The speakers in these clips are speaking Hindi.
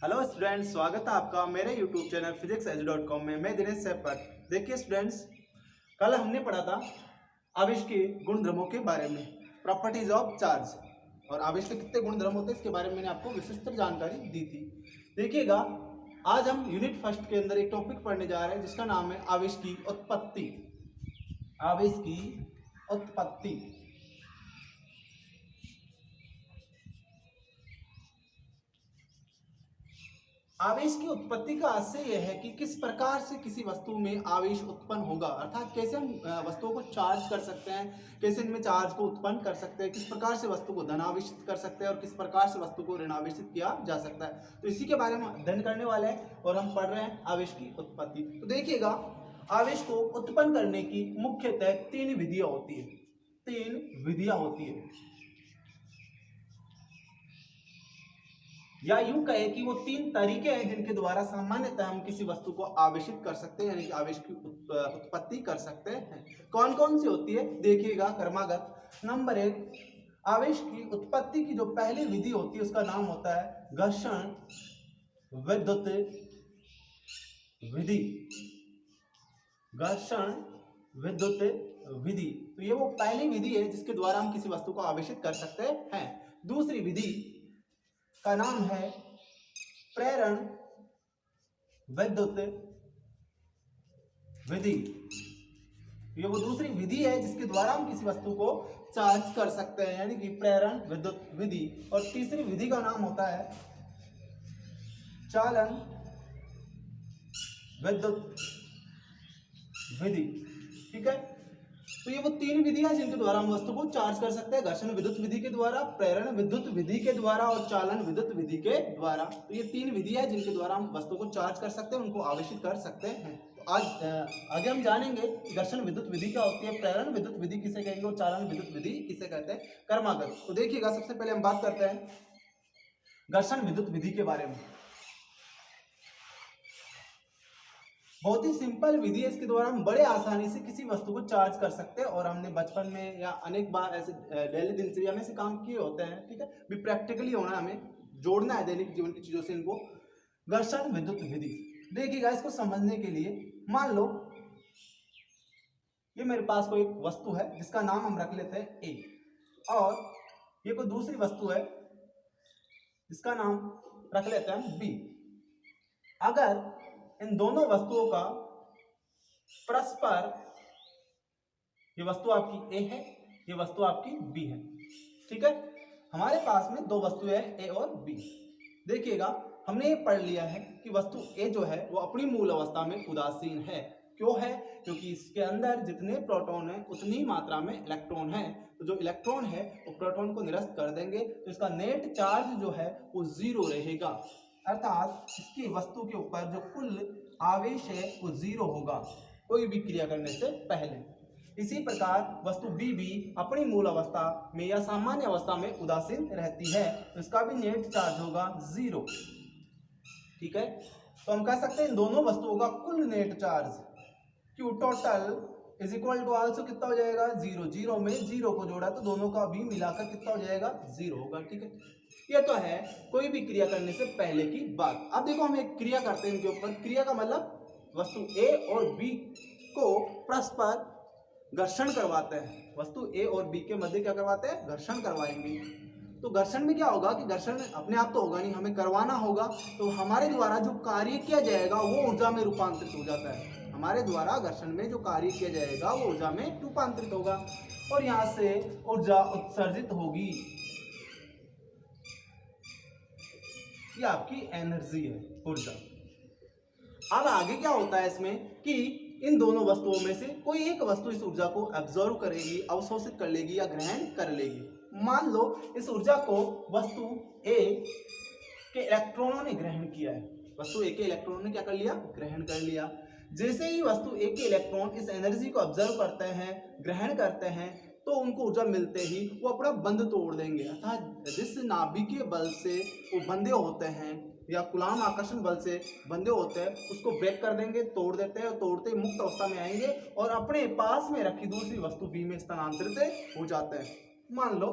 हेलो स्टूडेंट्स, स्वागत है आपका मेरे यूट्यूब चैनल physicsedu.com में। मैं दिनेश सेपट। देखिए स्टूडेंट्स, कल हमने पढ़ा था आवेश के गुणधर्मों के बारे में, प्रॉपर्टीज ऑफ चार्ज, और आवेश के कितने गुणधर्म होते हैं इसके बारे में मैंने आपको विशिष्ट जानकारी दी थी। देखिएगा, आज हम यूनिट फर्स्ट के अंदर एक टॉपिक पढ़ने जा रहे हैं जिसका नाम है आवेश की उत्पत्ति। आवेश की उत्पत्ति। आवेश की उत्पत्ति का आशय यह है कि किस प्रकार से किसी वस्तु में आवेश उत्पन्न होगा, अर्थात कैसे हम वस्तुओं को चार्ज कर सकते हैं, कैसे इनमें चार्ज को उत्पन्न कर सकते हैं, किस प्रकार से वस्तु को धनावेशित कर सकते हैं और किस प्रकार से वस्तु को ऋणावेशित किया जा सकता है। तो इसी के बारे में अध्ययन करने वाले हैं और हम पढ़ रहे हैं आवेश की उत्पत्ति। तो देखिएगा, आवेश को उत्पन्न करने की मुख्यतः तीन विधियां होती है। तीन विधियां होती है, या यूं कहे कि वो तीन तरीके हैं जिनके द्वारा सामान्यतः हम किसी वस्तु को आवेशित कर सकते हैं, यानी कि आवेश की उत्पत्ति कर सकते हैं। कौन कौन सी होती है देखिएगा क्रमागत। नंबर एक, आवेश की उत्पत्ति की जो पहली विधि होती है उसका नाम होता है घर्षण विद्युत विधि। घर्षण विद्युत विधि, तो ये वो पहली विधि है जिसके द्वारा हम किसी वस्तु को आवेशित कर सकते हैं। दूसरी विधि का नाम है प्रेरण विद्युत विधि। ये वो दूसरी विधि है जिसके द्वारा हम किसी वस्तु को चार्ज कर सकते हैं, यानी कि प्रेरण विद्युत विधि। और तीसरी विधि का नाम होता है चालन विद्युत विधि। ठीक है, तो ये वो तीन विधियां हैं जिनके द्वारा हम वस्तु को चार्ज कर सकते हैं। घर्षण विद्युत विधि के द्वारा, प्रेरण विद्युत विधि के द्वारा और चालन विद्युत विधि के द्वारा। तो ये तीन विधियां हैं जिनके द्वारा हम वस्तु को चार्ज कर सकते हैं, उनको आवेशित कर सकते हैं। तो आज आगे हम जानेंगे कि घर्षण विद्युत विधि क्या होती है, प्रेरण विद्युत विधि किसे कहेंगे और चालन विद्युत विधि किसे कहते हैं, क्रमागत। तो देखिएगा, सबसे पहले हम बात करते हैं घर्षण विद्युत विधि के बारे में। बहुत ही सिंपल विधि है, इसके द्वारा हम बड़े आसानी से किसी वस्तु को चार्ज कर सकते हैं। और हमने बचपन में या अनेक बार ऐसे डेली दिनचर्या में से काम किए होते हैं। ठीक है, भी प्रैक्टिकली होना है, हमें जोड़ना है दैनिक जीवन की चीजों से इनको। घर्षण विद्युत विधि देखिएगा, इसको समझने के लिए मान लो ये मेरे पास कोई एक वस्तु है जिसका नाम हम रख लेते हैं ए, और ये कोई दूसरी वस्तु है जिसका नाम रख लेते हैं बी। अगर इन दोनों वस्तुओं का परस्पर, ये वस्तु आपकी ए है, ये वस्तु आपकी बी है। ठीक है, हमारे पास में दो वस्तुएं हैं ए और बी। देखिएगा, हमने ये पढ़ लिया है कि वस्तु ए जो है वो अपनी मूल अवस्था में उदासीन है। क्यों है? क्योंकि इसके अंदर जितने प्रोटॉन है उतनी मात्रा में इलेक्ट्रॉन है। तो जो इलेक्ट्रॉन है वो प्रोटॉन को निरस्त कर देंगे, तो इसका नेट चार्ज जो है वो जीरो रहेगा, अर्थात इसकी वस्तु के ऊपर जो कुल आवेश है वो जीरो होगा कोई भी क्रिया करने से पहले। इसी प्रकार वस्तु बी भी अपनी मूल अवस्था में या सामान्य अवस्था में उदासीन रहती है, तो इसका भी नेट चार्ज होगा जीरो। ठीक है, तो हम कह सकते हैं इन दोनों वस्तुओं का कुल net charge Q total is equal to also कितना हो जाएगा, जीरो। जीरो में जीरो को जोड़ा तो दोनों का भी मिलाकर कितना हो जाएगा, जीरो होगा। ठीक है, ये तो है कोई भी क्रिया करने से पहले की बात। अब देखो, हम एक क्रिया करते हैं इनके ऊपर। क्रिया का मतलब वस्तु ए और बी को परस्पर घर्षण करवाते हैं। वस्तु ए और बी के मध्य क्या करवाते हैं, घर्षण करवाएंगे। तो घर्षण में क्या होगा कि घर्षण अपने आप तो होगा नहीं, हमें करवाना होगा। तो हमारे द्वारा जो कार्य किया जाएगा वो ऊर्जा में रूपांतरित हो जाता है। हमारे द्वारा घर्षण में जो कार्य किया जाएगा वो ऊर्जा में रूपांतरित होगा और यहाँ से ऊर्जा उत्सर्जित होगी। ये आपकी एनर्जी है, ऊर्जा। अब आगे क्या होता है इसमें कि इन दोनों वस्तुओं में से कोई एक वस्तु इस ऊर्जा को एब्जॉर्व करेगी, अवशोषित कर लेगी या ग्रहण कर लेगी। मान लो इस ऊर्जा को वस्तु ए के इलेक्ट्रॉनों ने ग्रहण किया है। वस्तु ए के इलेक्ट्रॉनों ने क्या कर लिया, ग्रहण कर लिया। जैसे ही वस्तु ए के इलेक्ट्रॉन इस एनर्जी को ऑब्जर्व करते हैं, ग्रहण करते हैं, तो उनको ऊर्जा मिलते ही वो अपना बंध तोड़ देंगे, अर्थात जिस नाभिकीय बल से वो बंधे होते हैं या कूलॉम आकर्षण बल से बंधे होते हैं उसको ब्रेक कर देंगे, तोड़ देते हैं, और तोड़ते ही मुक्त अवस्था में आएंगे और अपने पास में रखी दूसरी वस्तु बी में स्थानांतरित हो जाते हैं। मान लो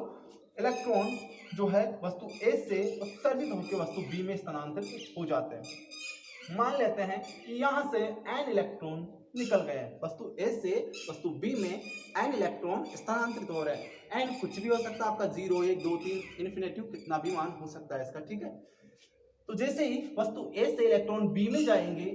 इलेक्ट्रॉन जो है वस्तु ए से उत्सर्जित होकर वस्तु बी में स्थानांतरित हो जाते हैं। मान लेते हैं कि यहाँ से n इलेक्ट्रॉन निकल गए हैं, वस्तु ए से वस्तु बी में n इलेक्ट्रॉन स्थानांतरित हो रहे हैं। n कुछ भी हो सकता है आपका 0, 1, 2, 3 इन्फिनेटिव कितना भी मान हो सकता है इसका, ठीक है। तो जैसे ही वस्तु ए से इलेक्ट्रॉन बी में जाएंगे,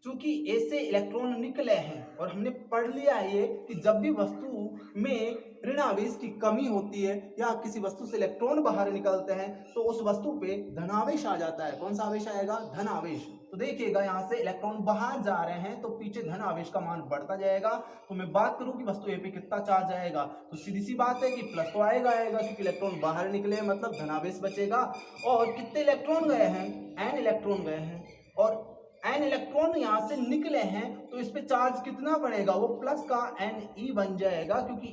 चूंकि ए से इलेक्ट्रॉन निकले हैं और हमने पढ़ लिया है ये कि जब भी वस्तु में ऋण आवेश की कमी होती है या किसी वस्तु से इलेक्ट्रॉन बाहर निकलते हैं तो उस वस्तु पे धनावेश आ जाता है। कौन सा आवेश आएगा? धन आवेश। तो देखिएगा यहाँ से इलेक्ट्रॉन बाहर जा रहे हैं तो पीछे धन आवेश का मान बढ़ता जाएगा। तो मैं बात करूं कि वस्तु ए पे कितना चार्ज आएगा, तो सीधी सी बात है कि प्लस तो आएगा क्योंकि इलेक्ट्रॉन बाहर निकले मतलब धनावेश बचेगा। और कितने इलेक्ट्रॉन गए हैं? n इलेक्ट्रॉन गए हैं और n इलेक्ट्रॉन यहाँ से निकले हैं तो इस पे चार्ज कितना बढ़ेगा? वो प्लस का Ne बन जाएगा, क्योंकि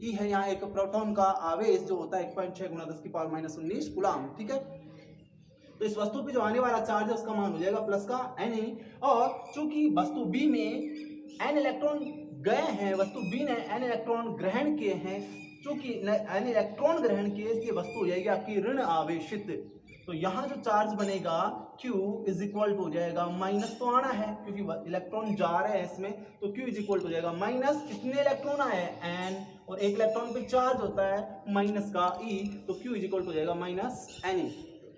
E है यहाँ एक प्रोटॉन का आवेश जो होता है 1.6 × 10⁻⁻19 कूलम, ठीक है। तो इस वस्तु पे जो आने वाला चार्ज है उसका मान हो जाएगा प्लस का Ne। और चूंकि वस्तु बी में n इलेक्ट्रॉन गए हैं, वस्तु बी ने n इलेक्ट्रॉन ग्रहण किए हैं, चूंकि n इलेक्ट्रॉन ग्रहण किए इसलिए वस्तु हो जाएगी आपकी ऋण आवेशित। तो यहाँ जो चार्ज बनेगा Q इज इक्वल टू हो जाएगा, माइनस तो आना है क्योंकि इलेक्ट्रॉन जा रहे हैं इसमें, तो Q इज इक्वल टू हो जाएगा माइनस कितने इलेक्ट्रॉन आए? n, और एक इलेक्ट्रॉन पे चार्ज होता है माइनस का E, तो Q इज इक्वल टू हो जाएगा माइनस Ne।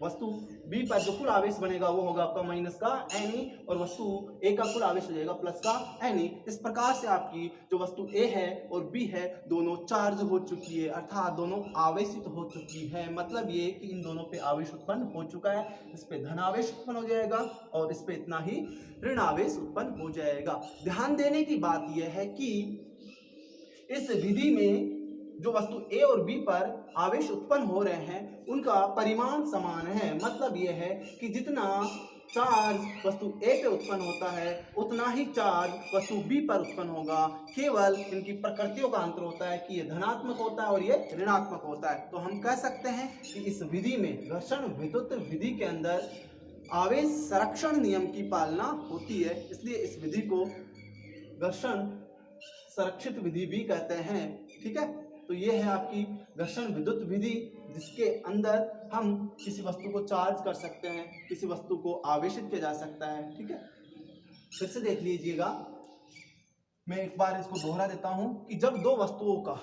वस्तु बी पर जो कुल आवेश बनेगा वो होगा आपका माइनस का Ne और वस्तु ए का कुल आवेश हो जाएगा प्लस का Ne। इस प्रकार से आपकी जो वस्तु ए है और बी है दोनों चार्ज हो चुकी है, अर्थात दोनों आवेशित हो चुकी है। मतलब ये कि इन दोनों पे आवेश उत्पन्न हो चुका है, इस पे धन आवेश उत्पन्न हो जाएगा और इस पे इतना ही ऋण आवेश उत्पन्न हो जाएगा। ध्यान देने की बात यह है कि इस विधि में जो वस्तु ए और बी पर आवेश उत्पन्न हो रहे हैं उनका परिमाण समान है। मतलब यह है कि जितना चार्ज वस्तु ए पे उत्पन्न होता है उतना ही चार्ज वस्तु बी पर उत्पन्न होगा। केवल इनकी प्रकृतियों का अंतर होता है कि ये धनात्मक होता है और ये ऋणात्मक होता है। तो हम कह सकते हैं कि इस विधि में, घर्षण विद्युत विधि के अंदर आवेश संरक्षण नियम की पालना होती है, इसलिए इस विधि को घर्षण संरक्षित विधि भी कहते हैं, ठीक है। तो ये है आपकी घर्षण विद्युत विधि जिसके अंदर हम किसी वस्तु को चार्ज कर सकते हैं, किसी वस्तु को आवेशित किया जा सकता है, ठीक है। फिर से देख लीजिएगा, मैं एक बार इसको दोहरा देता हूं कि जब दो वस्तुओं का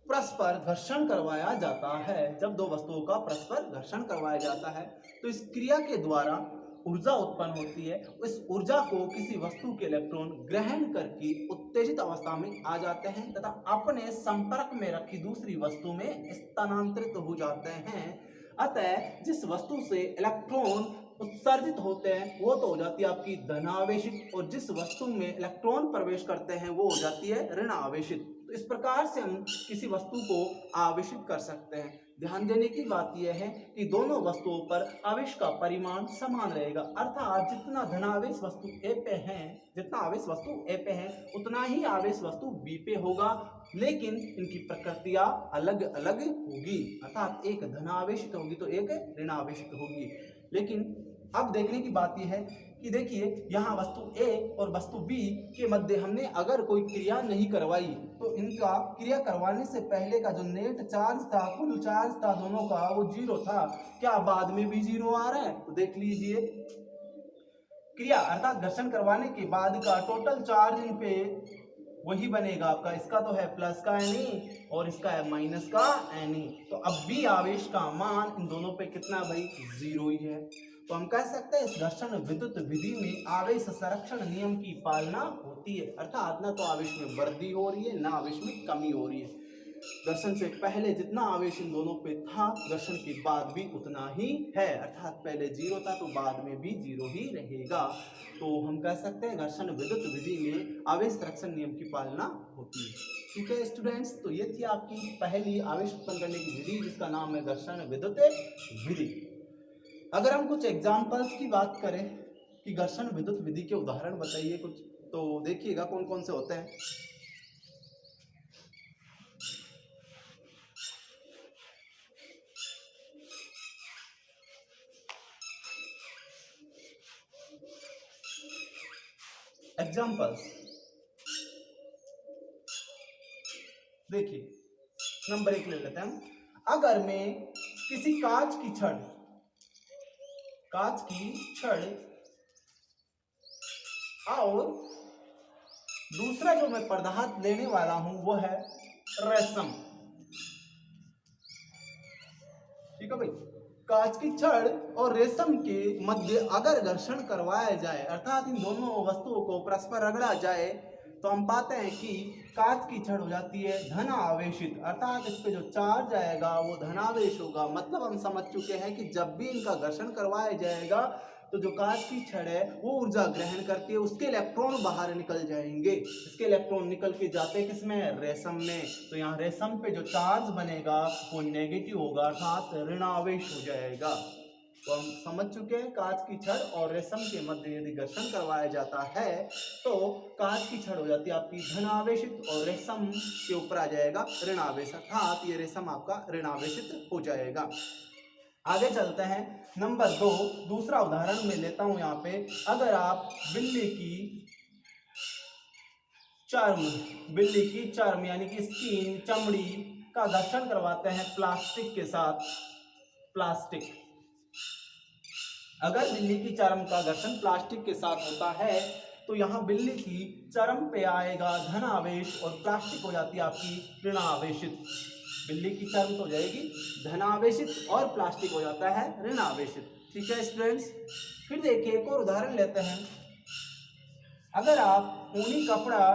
परस्पर घर्षण करवाया जाता है, जब दो वस्तुओं का परस्पर घर्षण करवाया जाता है तो इस क्रिया के द्वारा ऊर्जा उत्पन्न होती है। इस ऊर्जा को किसी वस्तु के इलेक्ट्रॉन ग्रहण करके उत्तेजित अवस्था में आ जाते हैं तथा अपने संपर्क में रखी दूसरी वस्तु में स्थानांतरित हो जाते हैं। अतः जिस वस्तु से इलेक्ट्रॉन उत्सर्जित होते हैं वो तो हो जाती है आपकी धनावेशित, और जिस वस्तु में इलेक्ट्रॉन प्रवेश करते हैं वो हो जाती है ऋण आवेशित। तो इस प्रकार से हम किसी वस्तु को आवेशित कर सकते हैं। ध्यान देने की बात यह है कि दोनों वस्तुओं पर आवेश का परिमाण समान रहेगा, अर्थात जितना धनावेश वस्तु ए पे है, जितना आवेश वस्तु ए पे है उतना ही आवेश वस्तु बी पे होगा, लेकिन इनकी प्रकृतियां अलग अलग होगी, अर्थात एक धनावेशित होगी तो एक ऋणावेशित होगी। लेकिन अब देखने की बात यह है कि देखिए यहाँ वस्तु ए और वस्तु बी के मध्य हमने अगर कोई क्रिया नहीं करवाई तो इनका क्रिया करवाने से पहले का जो नेट चार्ज था, कुल चार्ज था दोनों का, वो 0 था। क्या बाद में भी 0 आ रहा है? तो देख लीजिए, क्रिया अर्थात घर्षण करवाने के बाद का टोटल चार्ज इन पे वही बनेगा आपका, इसका तो है प्लस का Ne और इसका है माइनस का Ne। तो अब भी आवेश का मान इन दोनों पे कितना भाई? 0 ही है। तो हम कह सकते हैं इस घर्षण विद्युत विधि में आवेश संरक्षण नियम की पालना होती है, अर्थात न तो आवेश में वृद्धि हो रही है ना आवेश में कमी हो रही है। घर्षण से पहले जितना आवेश इन दोनों पे था घर्षण के बाद भी उतना ही है, अर्थात पहले 0 था तो बाद में भी 0 ही रहेगा। तो हम कह सकते हैं घर्षण विद्युत विधि में आवेश संरक्षण नियम की पालना होती है। ठीक है स्टूडेंट्स, तो ये थी आपकी पहली आवेश उत्पन्न करने की विधि जिसका नाम है घर्षण विद्युत विधि। अगर हम कुछ एग्जाम्पल्स की बात करें कि घर्षण विद्युत विधि के उदाहरण बताइए कुछ, तो देखिएगा कौन कौन से होते हैं। एग्जाम्पल्स देखिए, नंबर 1 ले लेते हैं हम। अगर मैं किसी कांच की छड़ और दूसरा जो मैं पदार्थ लेने वाला हूं वो है रेशम। ठीक है भाई, कांच की छड़ और रेशम के मध्य अगर घर्षण करवाया जाए, अर्थात इन दोनों वस्तुओं को परस्पर रगड़ा जाए, तो हम पाते हैं कि कांच की छड़ हो जाती है धन आवेशित, अर्थात इस पे जो चार्ज आएगा वो धनावेश होगा। मतलब हम समझ चुके हैं कि जब भी इनका घर्षण करवाया जाएगा तो जो कांच की छड़ है वो ऊर्जा ग्रहण करती है, उसके इलेक्ट्रॉन बाहर निकल जाएंगे। इसके इलेक्ट्रॉन निकल के जाते किसमें, रेशम में। तो यहाँ रेशम पे जो चार्ज बनेगा वो नेगेटिव होगा, अर्थात ऋणावेश हो जाएगा। तो हम समझ चुके हैं कांच की छड़ और रेशम के मध्य यदि घर्षण करवाया जाता है तो कांच की छड़ हो जाती है आपकी धनावेशित और रेशम के ऊपर आ जाएगा ऋणावेश, अर्थात ये रेशम आपका ऋणावेशित हो जाएगा। आगे चलते हैं नंबर 2, दूसरा उदाहरण मैं लेता हूं यहाँ पे। अगर आप बिल्ली की चर्म यानी कि स्किन, चमड़ी का घर्षण करवाते हैं प्लास्टिक के साथ, अगर बिल्ली की चर्म का घर्षण प्लास्टिक के साथ होता है तो यहाँ बिल्ली की चर्म पे आएगा धन आवेश और प्लास्टिक हो जाती है आपकी ऋणावेशित। बिल्ली की चर्म तो हो जाएगी धनावेशित और प्लास्टिक हो जाता है ऋणावेशित। ठीक है स्टूडेंट्स, फिर देखिए एक और उदाहरण लेते हैं। अगर आप ऊनी कपड़ा,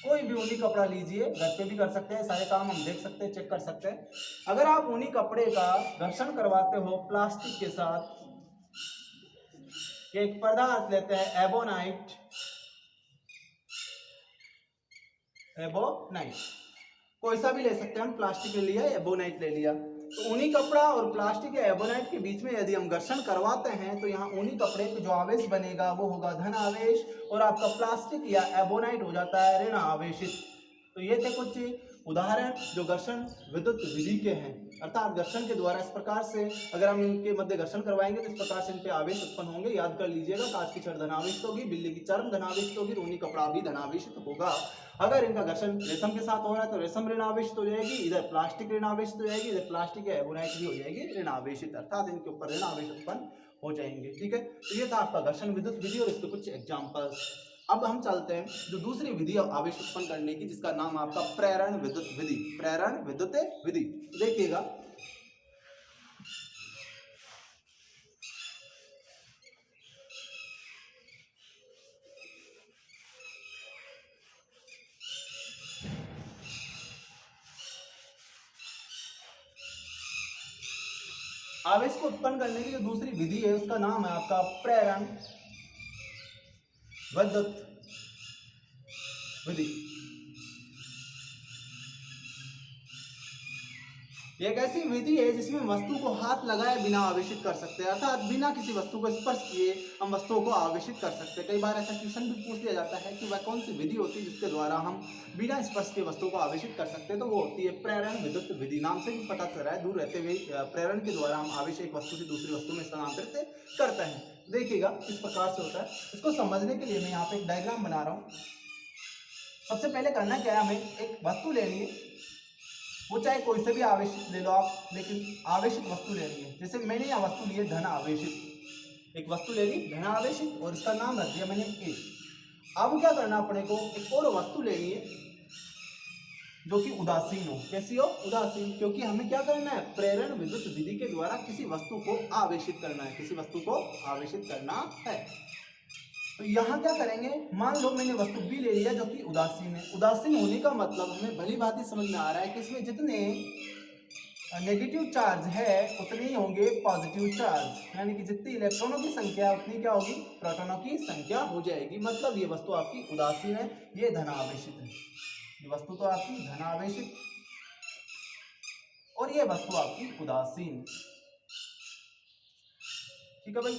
कोई भी ऊनी कपड़ा लीजिए, घर पे भी कर सकते हैं, सारे काम हम देख सकते हैं, चेक कर सकते हैं। अगर आप ऊनी कपड़े का घर्षण करवाते हो प्लास्टिक के साथ, एक पदार्थ लेते हैं एबोनाइट, कोई सा भी ले सकते हैं हम, प्लास्टिक ले लिया, एबोनाइट ले लिया। तो ऊनी कपड़ा और प्लास्टिक या एबोनाइट के बीच में यदि हम घर्षण करवाते हैं तो यहाँ ऊनी कपड़े पे जो आवेश बनेगा वो होगा धन आवेश और आपका प्लास्टिक या एबोनाइट हो जाता है ऋण आवेशित। तो ये थे कुछ उदाहरण जो घर्षण विद्युत विधि के हैं, अर्थात घर्षण के द्वारा इस प्रकार से अगर हम इनके मध्य घर्षण करवाएंगे तो इस प्रकार से इन पे आवेश उत्पन्न होंगे। याद कर लीजिएगा, कांच की छड़ धनावेशित होगी, बिल्ली की चर्म धनावेशित होगी, ऊनी कपड़ा भी धनावेशित होगा। अगर इनका घर्षण रेशम के साथ हो रहा है तो रेशम ऋणावेशित हो जाएगी, इधर प्लास्टिक ऋणावेशित हो जाएगी, इधर प्लास्टिक या एबोनाइट भी हो जाएगी ऋणावेशित, अर्थात इनके ऊपर ऋणावेश उत्पन्न हो जाएंगे। ठीक है, तो ये था आपका घर्षण विद्युत विधि और इसके कुछ एग्जांपल्स। अब हम चलते हैं जो दूसरी विधि है आवेश उत्पन्न करने की, जिसका नाम आपका प्रेरण विद्युत विधि। प्रेरण विद्युत विधि देखिएगा, आवेश को उत्पन्न करने की जो दूसरी विधि है उसका नाम है आपका प्रेरण विद्युत विधि। एक ऐसी विधि है जिसमें वस्तु को हाथ लगाए बिना आवेशित कर सकते हैं, अर्थात बिना किसी वस्तु को स्पर्श किए हम वस्तुओं को आवेशित कर सकते हैं। कई बार ऐसा क्वेश्चन भी पूछ लिया जाता है कि वह कौन सी विधि होती है जिसके द्वारा हम बिना स्पर्श के वस्तुओं को आवेशित कर सकते हैं, तो वो होती है प्रेरण विद्युत विधि। नाम से भी पता चल रहा है, दूर रहते हुए प्रेरण के द्वारा हम आवेश एक वस्तु से दूसरी वस्तु में स्थानांतरित करते हैं। देखिएगा इस प्रकार से होता है। इसको समझने के लिए मैं यहाँ पे एक डायग्राम बना रहा हूँ। सबसे पहले करना क्या है, हमें एक वस्तु लेनी है, वो चाहे कोई से भी आवेशित ले लो आप, लेकिन आवेशित वस्तु लेनी है। जैसे मैंने यहाँ वस्तु ली है धन आवेशित, एक वस्तु ले ली धन आवेशित और इसका नाम रख दिया मैंने ए। अब क्या करना अपने को, एक और वस्तु लेनी है जो कि उदासीन हो। कैसी हो, उदासीन, क्योंकि हमें क्या करना है, प्रेरण विद्युत विधि के द्वारा किसी वस्तु को आवेशित करना है, किसी वस्तु को आवेशित करना है। तो यहाँ क्या करेंगे, मान लो मैंने वस्तु बी ले लिया जो कि उदासीन है। उदासीन होने का मतलब हमें भली भांति समझ में आ रहा है कि इसमें जितने नेगेटिव चार्ज है उतने ही होंगे पॉजिटिव चार्ज, यानी कि जितनी इलेक्ट्रॉनों की संख्या है उतनी क्या होगी, प्रोटॉनों की संख्या हो जाएगी। मतलब ये वस्तु आपकी उदासीन है, ये धनावेशित है। ये वस्तु तो आपकी धनावेशित और ये वस्तु आपकी उदासीन। ठीक है भाई,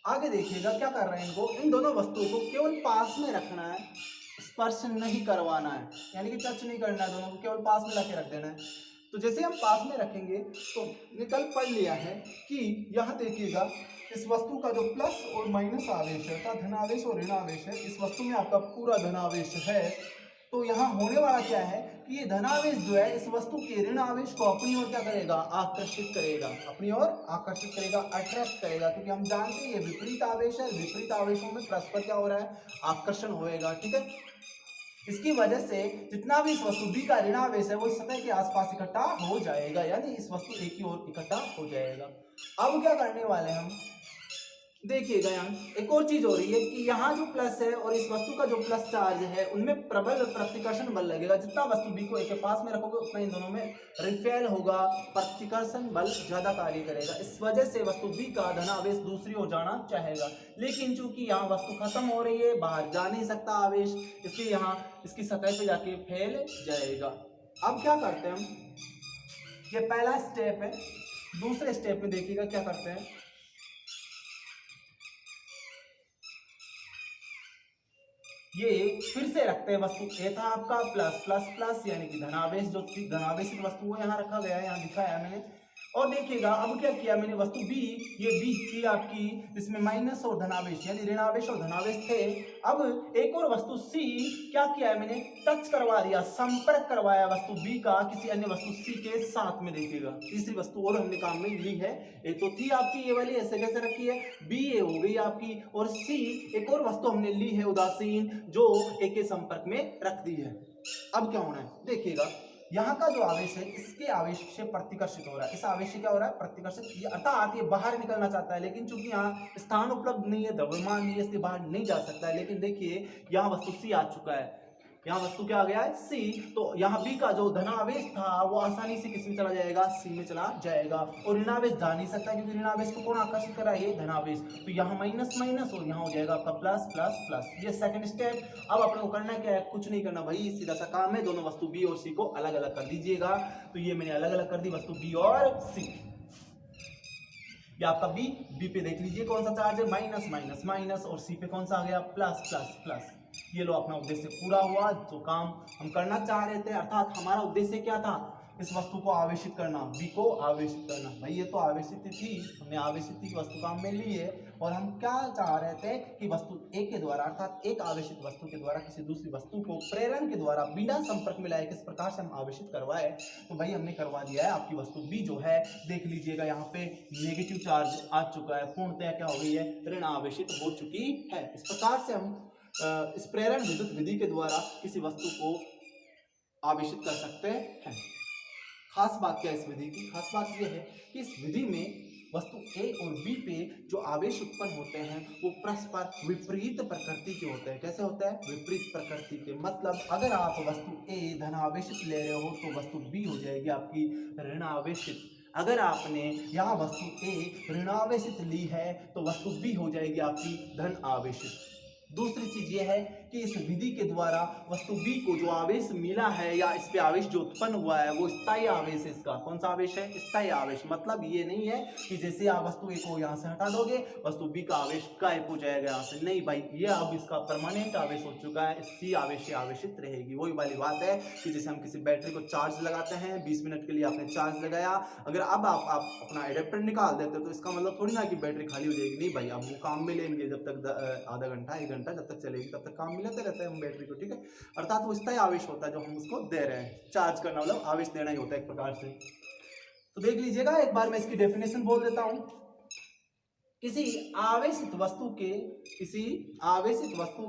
आगे देखिएगा क्या कर रहे हैं, इनको, इन दोनों वस्तुओं को केवल पास में रखना है, स्पर्श नहीं करवाना है, यानी कि टच नहीं करना है, दोनों को केवल पास में लाके रख देना है। तो जैसे हम पास में रखेंगे तो निकल पढ़ लिया है कि यहाँ देखिएगा इस वस्तु का जो प्लस और माइनस आवेश है, धनावेश और ऋणावेश है, इस वस्तु में आपका पूरा धनावेश है। तो यहाँ होने वाला क्या है कि ये धनावेश जो है इस वस्तु के ऋण आवेश को अपनी ओर क्या करेगा, आकर्षित करेगा, अपनी ओर आकर्षित करेगा, अट्रैक्ट करेगा, क्योंकि हम जानते हैं ये विपरीत आवेश है, विपरीत आवेशों में परस्पर क्या हो रहा है, आकर्षण होएगा। ठीक है, इसकी वजह से जितना भी इस वस्तु बी का ऋणावेश है वो इस सतह के आसपास इकट्ठा हो जाएगा, यानी इस वस्तु ए की ओर इकट्ठा हो जाएगा। अब क्या करने वाले हैं हम, देखिएगा यहाँ एक और चीज हो रही है कि यहाँ जो प्लस है और इस वस्तु का जो प्लस चार्ज है उनमें प्रबल प्रतिकर्षण बल लगेगा। जितना वस्तु बी को ए के पास में रखोगे उतना इन दोनों में रिपेल होगा, प्रतिकर्षण बल ज्यादा कार्य करेगा। इस वजह से वस्तु बी का धनावेश दूसरी ओर जाना चाहेगा, लेकिन चूंकि यहाँ वस्तु खत्म हो रही है, बाहर जा नहीं सकता आवेश, इसलिए यहाँ इसकी सतह पे जाके फैल जाएगा। अब क्या करते हैं हम, ये पहला स्टेप है। दूसरे स्टेप में देखिएगा क्या करते हैं, ये फिर से रखते हैं। वस्तु ए था आपका प्लस प्लस प्लस, यानी कि धनावेश जो थी, धनावेशित वस्तु वो यहाँ रखा गया है, यहाँ दिखाया मैंने। और देखिएगा अब क्या किया मैंने, वस्तु बी, ये बी थी आपकी, इसमें माइनस और धनावेश यानी ऋणावेश और धनावेश थे। अब एक और वस्तु सी क्या किया है मैंने, टच करवा दिया, संपर्क करवाया वस्तु बी का किसी अन्य वस्तु सी के साथ में। देखिएगा तीसरी वस्तु और हमने काम में ली है। ए तो थी आपकी ये वाली, ऐसे कैसे रखी है, बी ए हो गई आपकी, और सी एक और वस्तु हमने ली है उदासीन, जो ए के संपर्क में रख दी है। अब क्या होना है, देखिएगा यहाँ का जो आवेश है इसके आवेश से प्रतिकर्षित हो रहा है, इस आवेश से क्या हो रहा है, प्रतिकर्षित, ये अर्थात ये बाहर निकलना चाहता है, लेकिन चूंकि यहाँ स्थान उपलब्ध नहीं है, द्रव्यमान नहीं है, इसलिए बाहर नहीं जा सकता है। लेकिन देखिए यहाँ वस्तु सी आ चुका है, यहाँ वस्तु क्या आ गया है, सी, तो यहाँ बी का जो धनावेश था वो आसानी से किस में चला जाएगा, सी में चला जाएगा। और ऋणावेश जा नहीं सकता क्योंकि ऋणावेश को कौन आकर्षित कर रहा है, ये धनावेश, तो यहाँ माइनस माइनस और यहाँ हो जाएगा आपका प्लस प्लस प्लस। ये सेकंड स्टेप। अब अपने को करना क्या है, कुछ नहीं करना भाई, सीधा सा काम है, दोनों वस्तु बी और सी को अलग अलग कर दीजिएगा। तो ये मैंने अलग अलग कर दी वस्तु बी और सी। ये आपका बी, बी पे देख लीजिए कौन सा चार्ज है, माइनस माइनस माइनस, और सी पे कौन सा आ गया, प्लस प्लस प्लस। ये लो अपना उद्देश्य पूरा हुआ, जो काम हम करना चाह रहे थे, अर्थात हमारा उद्देश्य क्या था, इस वस्तु को आवेशित करना, बी को आवेशित करना। भाई ये तो आवेशित थी, हमने आवेशित की वस्तु काम में ली है, और हम क्या चाह रहे थे कि वस्तु ए के द्वारा, अर्थात एक आवेशित वस्तु के द्वारा किसी दूसरी वस्तु को प्रेरण के द्वारा बिना संपर्क में लाए किस प्रकार से हम आवेशित करवाए। तो भाई हमने करवा दिया है। आपकी वस्तु बी जो है देख लीजिएगा, यहाँ पे नेगेटिव चार्ज आ चुका है, पूर्णतया क्या हो गई है, ऋण आवेशित हो चुकी है। इस प्रकार से हम इस प्रेरण विद्युत विधि के द्वारा किसी वस्तु को आवेशित कर सकते हैं। खास बात क्या है इस विधि की, खास बात यह है कि इस विधि में वस्तु ए और बी पे जो आवेश उत्पन्न होते हैं वो परस्पर विपरीत प्रकृति के होते हैं। कैसे होता है, विपरीत प्रकृति के। मतलब अगर आप वस्तु ए धनावेशित ले रहे हो तो वस्तु बी हो जाएगी आपकी ऋणावेशित। अगर आपने यहाँ वस्तु ए ऋणावेशित ली है तो वस्तु बी हो जाएगी आपकी धन आवेशित। दूसरी चीज ये है कि इस विधि के द्वारा वस्तु बी को जो आवेश मिला है या इस पे आवेश जो उत्पन्न हुआ है वो स्थायी आवेश है। इसका कौन सा आवेश है, स्थायी आवेश। मतलब ये नहीं है कि जैसे आप वस्तु ए को यहाँ से हटा दोगे वस्तु बी का आवेश गायब हो जाएगा यहाँ से, नहीं भाई, ये अब इसका परमानेंट आवेश हो चुका है, सी आवेश से आवेशित रहेगी। वही वाली बात है कि जैसे हम किसी बैटरी को चार्ज लगाते हैं, 20 मिनट के लिए आपने चार्ज लगाया, अगर अब आप अपना एडेप्टर निकाल देते तो इसका मतलब थोड़ी ना कि बैटरी खाली हो जाएगी, नहीं भाई, अब वो काम में लेंगे जब तक आधा घंटा 1 घंटा जब तक चलेगी तब तक काम में लेते रहते हैं हम बैटरी को। ठीक है, अर्थात वो स्थायी आवेश होता है जो हम उसको दे रहे हैं। चार्ज करना मतलब आवेश देना ही होता है एक प्रकार से। तो देख लीजिएगा, एक बार मैं इसकी डेफिनेशन बोल देता हूं। किसी आवेशित वस्तु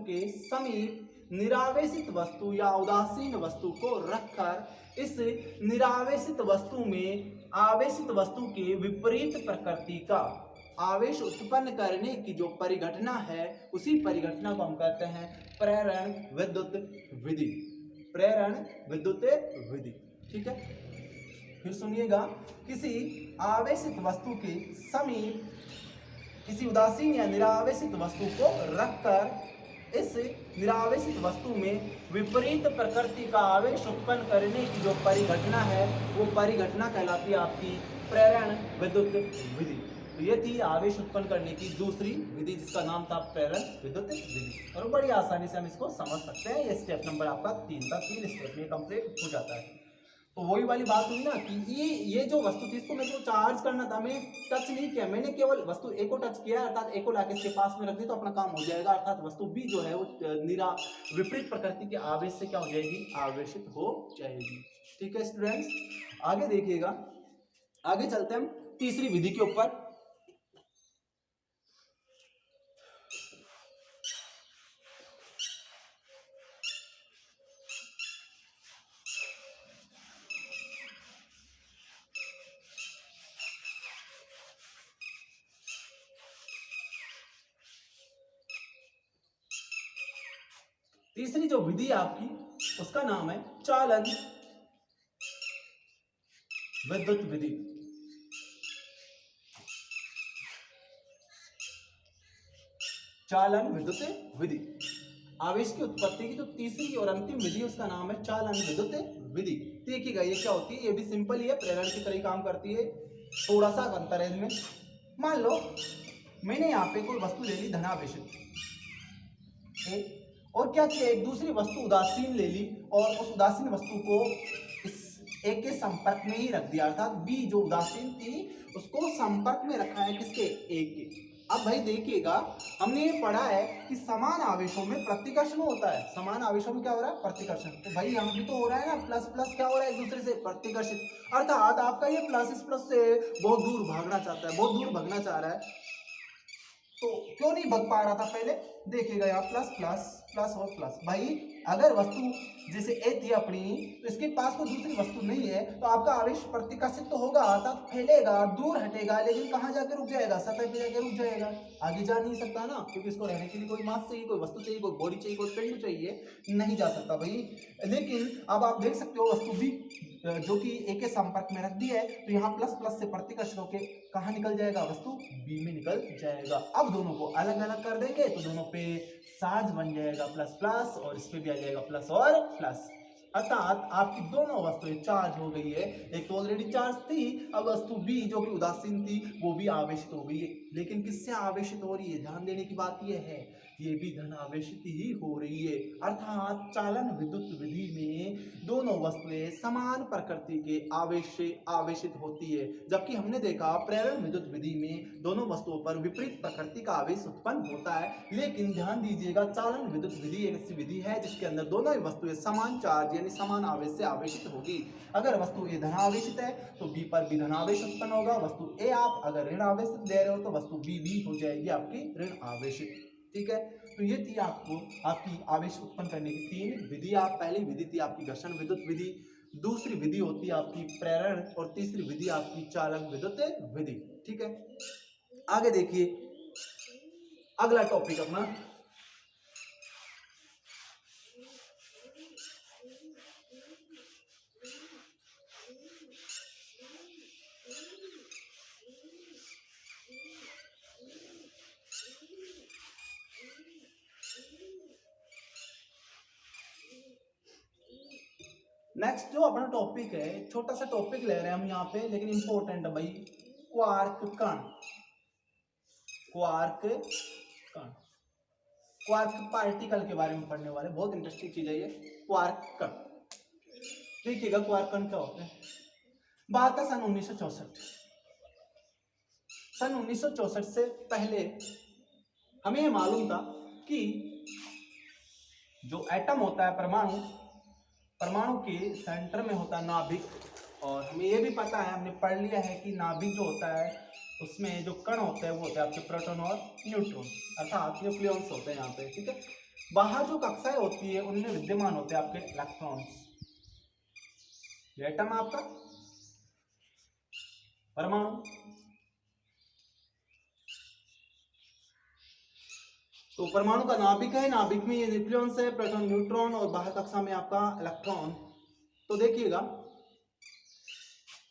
के समीप निरावेशित वस्तु या उदासीन वस्तु को रखकर इस निरावेशित वस्तु में आवेशित वस्तु के विपरीत प्रकृति का आवेश उत्पन्न करने की जो परिघटना है उसी परिघटना को हम कहते हैं प्रेरण विद्युत विधि। प्रेरण विद्युत विधि। ठीक है, फिर सुनिएगा, किसी आवेशित वस्तु के समीप किसी उदासीन या निरावेशित वस्तु को रखकर इस निरावेशित वस्तु में विपरीत प्रकृति का आवेश उत्पन्न करने की जो परिघटना है वो परिघटना कहलाती है आपकी प्रेरण विद्युत विधि। तो ये थी आवेश उत्पन्न करने की दूसरी विधि जिसका नाम था प्रेरण विद्युत विधि, और बड़ी आसानी से हम इसको समझ सकते हैं। ये स्टेप नंबर आपका 3 था, 3 स्टेप में कंप्लीट हो जाता है। तो वही वाली बात हुई ना कि ये जो वस्तु थी इसको मेरे को चार्ज करना था, मैंने टच नहीं किया, मैंने केवल वस्तु ए को टच किया, अर्थात ए को लाके इसके पास में रख दी तो अपना काम हो जाएगा। अर्थात वस्तु बी जो है वो विपरीत प्रकृति के आवेश से क्या हो जाएगी, आवेशित हो जाएगी। ठीक है स्टूडेंट्स, आगे देखिएगा, आगे चलते हैं हम तीसरी विधि के ऊपर। तीसरी जो विधि है आपकी उसका नाम है चालन विद्युत विधि। चालन विद्युत विधि, आवेश की उत्पत्ति की जो तीसरी और अंतिम विधि उसका नाम है चालन विद्युत विधि। देखिएगा ये क्या होती है, ये भी सिंपल ही है, प्रेरण की तरह काम करती है, थोड़ा सा अंतर है इनमें। मान लो मैंने यहाँ पे कोई वस्तु ले ली धनावेशित, और क्या किया, एक दूसरी वस्तु उदासीन ले ली और उस उदासीन वस्तु को इस ए के संपर्क में ही रख दिया, अर्थात बी जो उदासीन थी उसको संपर्क में रखा है किसके, ए के। अब भाई देखिएगा, हमने ये पढ़ा है कि समान आवेशों में प्रतिकर्षण होता है, समान आवेशों में क्या हो रहा है, प्रतिकर्षण। तो भाई यहाँ भी तो हो रहा है ना, प्लस प्लस क्या हो रहा है, एक दूसरे से प्रतिकर्षित, अर्थात आपका ये प्लस इस प्लस से बहुत दूर भागना चाहता है, बहुत दूर भागना चाह रहा है, तो क्यों नहीं भग पा रहा था पहले, देखिएगा यहाँ प्लस प्लस प्लस और प्लस। भाई अगर वस्तु जैसे ए थी अपनी, तो इसके पास कोई दूसरी वस्तु नहीं है, तो आपका आवेश प्रतिकर्षित तो होगा, अर्थात फैलेगा, दूर हटेगा, लेकिन कहाँ जाकर रुक जाएगा, सतह पे जाकर रुक जाएगा, आगे जा नहीं सकता ना, क्योंकि इसको रहने के लिए कोई मास चाहिए, कोई वस्तु चाहिए, कोई बॉडी चाहिए, कोई पिंड चाहिए, नहीं जा सकता भाई। लेकिन अब आप देख सकते हो वस्तु भी जो कि ए के संपर्क में रख दी है, तो यहाँ प्लस प्लस से प्रतिकर्षित होकर कहाँ निकल जाएगा, वस्तु बी में निकल जाएगा। अब दोनों को अलग अलग कर देंगे तो दोनों पे चार्ज बन जाएगा प्लस प्लस, और इस पे भी आ जाएगा प्लस और प्लस, अर्थात आपकी दोनों वस्तुएं चार्ज हो गई है। एक तो ऑलरेडी चार्ज थी, अब वस्तु बी जो कि उदासीन थी वो भी आवेशित हो गई है। लेकिन किससे आवेशित हो रही है, ध्यान देने की बात यह है, ये भी धन आवेशित ही हो रही है। अर्थात चालन विद्युत विधि में दोनों वस्तुएं समान प्रकृति के आवेश से आवेशित होती है, जबकि हमने देखा प्रेरण विद्युत विधि में दोनों वस्तुओं पर विपरीत प्रकृति का आवेश उत्पन्न होता है। लेकिन ध्यान दीजिएगा, चालन विद्युत विधि एक ऐसी विधि है जिसके अंदर दोनों ही वस्तुएं समान चार्ज यानी समान आवेश से आवेशित होगी। अगर वस्तु ए धनावेशित है तो बी पर भी धनावेश उत्पन्न होगा, वस्तु ए आप अगर ऋण आवेश दे रहे हो तो वस्तु बी भी हो जाएगी आपकी ऋण आवेशित। ठीक है, तो ये थी आपको आपकी आवेश उत्पन्न करने की तीन विधियां। पहली विधि थी आपकी घर्षण विद्युत विधि, दूसरी विधि होती है आपकी प्रेरण, और तीसरी विधि आपकी चालन विद्युत विधि। ठीक है, आगे देखिए अगला टॉपिक अपना नेक्स्ट जो अपना टॉपिक है, छोटा सा टॉपिक ले रहे हैं हम यहाँ पे, लेकिन इंपॉर्टेंट है भाई, क्वार्क कण। क्वार्क कण, क्वार्क पार्टिकल के बारे में पढ़ने वाले, बहुत इंटरेस्टिंग चीज है ये क्वार्क कण। देखिएगा क्वार्क कण क्या होते हैं। बात है सन 1964। सन 1964 से पहले हमें ये मालूम था कि जो एटम होता है, परमाणु, परमाणु के सेंटर में होता है नाभिक, और हमें ये भी पता है, हमने पढ़ लिया है कि नाभिक जो होता है उसमें जो कण होते हैं वो होते हैं आपके प्रोटॉन और न्यूट्रॉन, अर्थात न्यूक्लियॉन्स होते हैं यहाँ पे। ठीक है, बाहर जो कक्षाएं होती है उनमें विद्यमान होते हैं आपके इलेक्ट्रॉन्स। ये एटम है आपका परमाणु, तो परमाणु का नाभिक है, नाभिक में ये न्यूक्लियॉन्स है, प्रोटॉन न्यूट्रॉन, और बाहर कक्षा में आपका इलेक्ट्रॉन। तो देखिएगा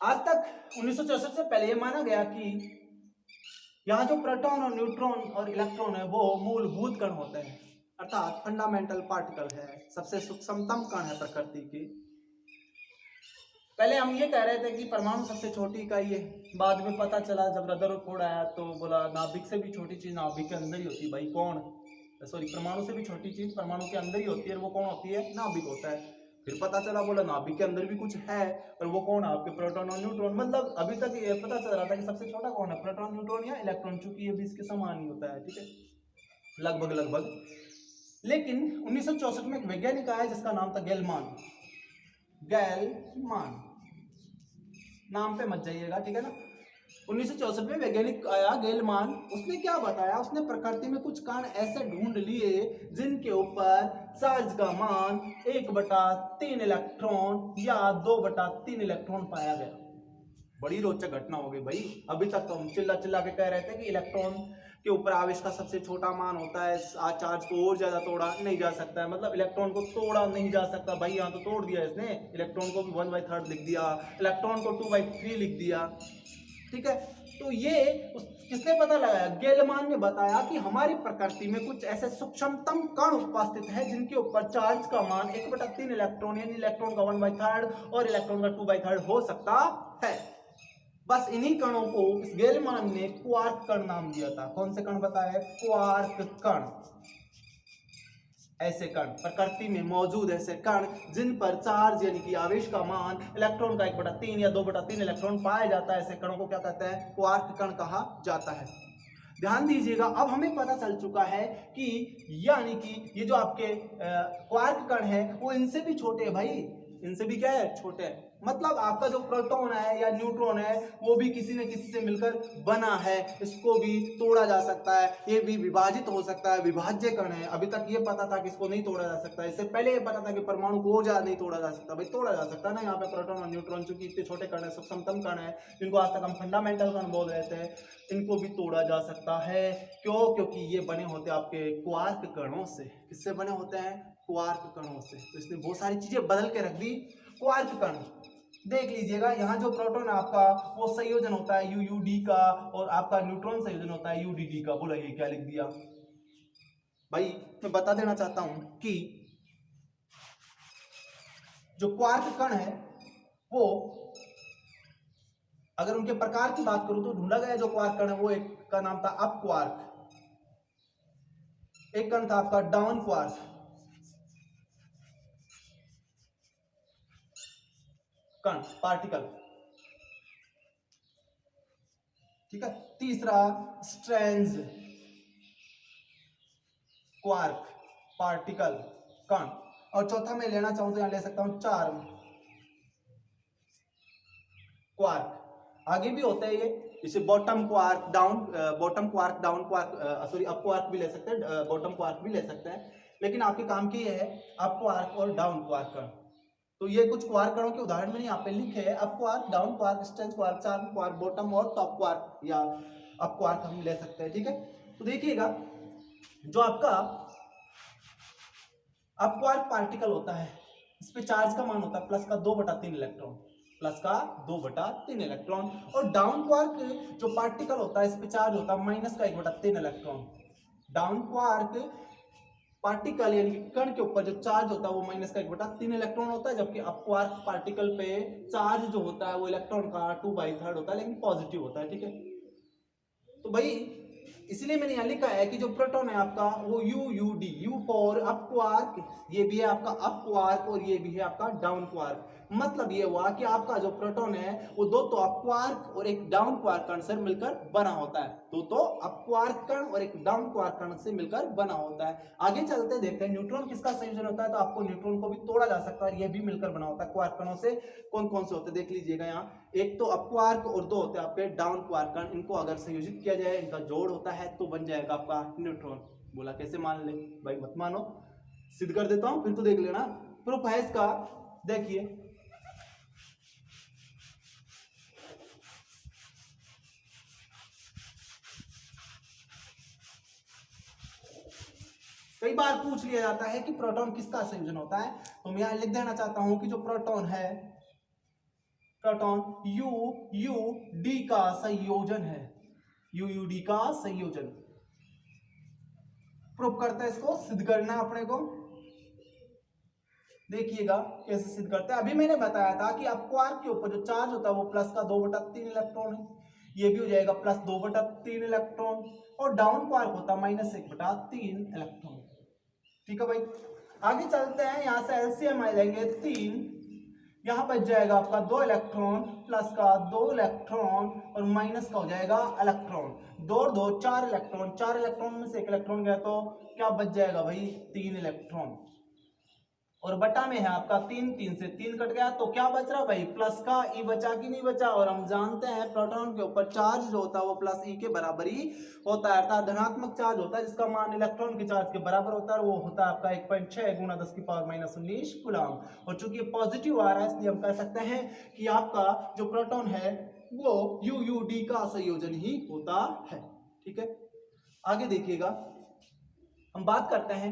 आज तक 1964 से पहले ये माना गया कि यहाँ जो प्रोटॉन और न्यूट्रॉन और इलेक्ट्रॉन है वो मूलभूत कण होते हैं, अर्थात फंडामेंटल पार्टिकल है, सबसे सूक्ष्मतम कण है प्रकृति के। पहले हम ये कह रहे थे कि परमाणु सबसे छोटी इकाई है, बाद में पता चला जब रदरफोर्ड आया तो बोला नाभिक से भी छोटी चीज नाभिक के अंदर ही होती है। भाई कौन, सॉरी, परमाणु से भी छोटी चीज परमाणु के अंदर ही होती है, वो कौन होती है, नाभिक होता है। फिर पता चला बोला नाभिक के अंदर भी कुछ है, पर वो कौन है आपके प्रोटॉन और न्यूट्रॉन। मतलब अभी तक ये पता चल रहा था कि सबसे छोटा कौन है, प्रोटॉन न्यूट्रॉन या इलेक्ट्रॉन, चूंकि ये भी इसके समान ही होता है, ठीक है, लगभग लगभग। लेकिन 1964 में एक वैज्ञानिक आया जिसका नाम था गेलमान। गेलमान नाम पे मत जाइएगा, ठीक है ना। 1964 में वैज्ञानिक आया गेलमान। उसने क्या बताया, उसने प्रकृति में कुछ कण ऐसे ढूंढ लिए जिनके ऊपर चार्ज का मान 1/3 इलेक्ट्रॉन या 2/3 इलेक्ट्रॉन पाया गया। बड़ी रोचक घटना हो गई भाई। अभी तक तो हम चिल्ला चिल्ला के कह रहे थे कि इलेक्ट्रॉन के ऊपर आवेश का सबसे छोटा मान होता है, चार्ज को और ज्यादा तोड़ा नहीं जा सकता है, मतलब इलेक्ट्रॉन को तोड़ा नहीं जा सकता। भाई यहाँ तो तोड़ दिया इसने, इलेक्ट्रॉन को भी 1/3 लिख दिया, इलेक्ट्रॉन को 2/3 लिख दिया, ठीक है। तो ये किसने पता लगाया, गेलमान ने बताया कि हमारी प्रकृति में कुछ ऐसे सूक्ष्मतम कण उपस्थित है जिनके ऊपर चार्ज का मान 1/3 इलेक्ट्रॉन, यानी इलेक्ट्रॉन का 1/3 और इलेक्ट्रॉन का 2/3 हो सकता है। बस इन्हीं कणों को इस गेलमान ने क्वार्क कण नाम दिया था। कौन से कण बताया, क्वार्क कण। ऐसे कण प्रकृति में मौजूद, ऐसे कण जिन पर चार्ज यानी कि आवेश का मान इलेक्ट्रॉन का 1/3 या 2/3 इलेक्ट्रॉन पाया जाता है, ऐसे कणों को क्या कहते हैं, क्वार्क कण कहा जाता है। ध्यान दीजिएगा, अब हमें पता चल चुका है कि यानी कि ये जो आपके क्वार्क कण है वो इनसे भी छोटे है भाई, इनसे भी क्या है, छोटे हैं। मतलब आपका जो प्रोटॉन है या न्यूट्रॉन है वो भी किसी न किसी से मिलकर बना है, इसको भी तोड़ा जा सकता है, ये भी विभाजित हो सकता है, विभाज्य कण है। अभी तक ये पता था कि इसको नहीं तोड़ा जा सकता, इससे पहले ये पता था कि परमाणु को और ज्यादा नहीं तोड़ा जा सकता। भाई तोड़ा जा सकता है ना, यहाँ पे प्रोटॉन और न्यूट्रॉन चूंकि इतने छोटे कण है, सूक्ष्मतम कण है, जिनको आज तक हम फंडामेंटल कण बोल रहे थे, इनको भी तोड़ा जा सकता है। क्यों, क्योंकि ये बने होते हैं आपके क्वार्क कणों से। किससे बने होते हैं, क्वार्क कणों से। तो इसने बहुत सारी चीजें बदल के रख दी। क्वार्क कण देख लीजिएगा, यहाँ जो प्रोटॉन है आपका वो संयोजन होता है यूयूडी का, और आपका न्यूट्रॉन संयोजन होता है यूडीडी का। बोला ये क्या लिख दिया भाई। मैं बता देना चाहता हूं कि जो क्वार्क कण है वो, अगर उनके प्रकार की बात करूं तो ढूंढा गया जो क्वार्क कण है वो, एक का नाम था अप क्वार्क, एक कण था आपका डाउन क्वार्क कण, पार्टिकल, ठीक है। तीसरा स्ट्रैंड्स क्वार्क, पार्टिकल, कण। और चौथा मैं लेना चाहूं तो यहां ले सकता हूं चार्म क्वार्क। आगे भी होता है ये, इसे bottom quark, down bottom quark, down quark, sorry up quark भी ले सकते हैं, बॉटम क्वार्क भी ले सकते हैं, लेकिन आपके काम की ये है अप क्वार्क और डाउन क्वार्क कण। तो ये कुछ क्वार्क कणों के उदाहरण मैंने यहाँ पे लिखे हैं, up quark, down quark, strange quark, charm quark, bottom और टॉप क्वार्क या अप क्वार्क हम ले सकते हैं, ठीक है। तो देखिएगा, जो आपका अप क्वार्क पार्टिकल होता है, इस पे चार्ज का मान होता है प्लस का 2/3 इलेक्ट्रॉन, प्लस का 2/3 इलेक्ट्रॉन। और डाउन क्वार्क जो पार्टिकल होता है, इस पे चार्ज होता है माइनस का 1/3 इलेक्ट्रॉन। डाउन क्वार्क पार्टिकल यानी कि कण के ऊपर जो चार्ज होता है वो माइनस का 1/3 इलेक्ट्रॉन होता है, जबकि अप क्वार्क पार्टिकल पे चार्ज जो होता है वो इलेक्ट्रॉन का 2/3 होता है, लेकिन पॉजिटिव होता है, ठीक है। तो भाई इसलिए मैंने यहां लिखा है कि जो प्रोटॉन है आपका वो यूयूडी, यू फॉर अप क्वार्क, ये भी है आपका अप क्वार्क और ये भी है आपका डाउन क्वार्क। मतलब ये हुआ कि आपका जो प्रोटॉन है वो दो तो अप क्वार्क और एक डाउन क्वार्क कण से मिलकर बना होता है, दो तो अप क्वार्क कण और एक डाउन क्वार्क कण से मिलकर बना होता है। आगे चलते देखते हैं न्यूट्रॉन किसका संयोजन होता है, तो आपको न्यूट्रॉन को भी तोड़ा जा सकता है, ये भी मिलकर बना होता है क्वार्क कणों से। कौन कौन से होते हैं देख लीजिएगा, यहाँ एक तो अप क्वार्क और दो होते हैं आपके डाउन क्वार्क कण। इनको अगर संयोजित किया जाए, इनका जोड़ होता है तो बन जाएगा आपका न्यूट्रॉन। बोला कैसे, मान ले भाई, मत मानो, सिद्ध कर देता हूं, फिर तो देख लेना। प्रूफ है इसका, देखिए कई बार पूछ लिया जाता है कि प्रोटॉन किसका संयोजन होता है, तो मैं यहां लिख देना चाहता हूं कि जो प्रोटॉन है, प्रोटॉन यू यू डी का संयोजन है, यू यू डी का संयोजन। प्रूफ करते हैं, इसको सिद्ध करना है अपने को। देखिएगा कैसे सिद्ध करते हैं। अभी मैंने बताया था कि अप क्वार्क के ऊपर जो चार्ज होता है वो प्लस का 2/3 इलेक्ट्रॉन है, ये भी हो जाएगा प्लस 2/3 इलेक्ट्रॉन, और डाउन क्वार्क होता है -1/3 इलेक्ट्रॉन, ठीक है भाई। आगे चलते हैं, यहां से एलसीएम आ लेंगे 3, यहां बच जाएगा आपका 2 इलेक्ट्रॉन, प्लस का 2 इलेक्ट्रॉन और माइनस का हो जाएगा इलेक्ट्रॉन। 2 और 2 4 इलेक्ट्रॉन, 4 इलेक्ट्रॉन में से 1 इलेक्ट्रॉन गया तो क्या बच जाएगा भाई 3 इलेक्ट्रॉन, और बटा में है आपका 3, 3 से 3 कट गया तो क्या बच रहा भाई प्लस का ई बचा कि नहीं बचा। और हम जानते हैं प्रोटॉन के ऊपर चार्ज जो होता है वो प्लस ई के बराबर ही होता है, अर्थात धनात्मक चार्ज होता है जिसका मान इलेक्ट्रॉन के चार्ज के बराबर होता है, वो होता है आपका 1.6 गुना 10 की पावर माइनस 19 कूलम। और चूंकि पॉजिटिव आ रहा है इसलिए हम कह सकते हैं कि आपका जो प्रोटॉन है वो यूयूडी का संयोजन ही होता है। ठीक है, आगे देखिएगा, हम बात करते हैं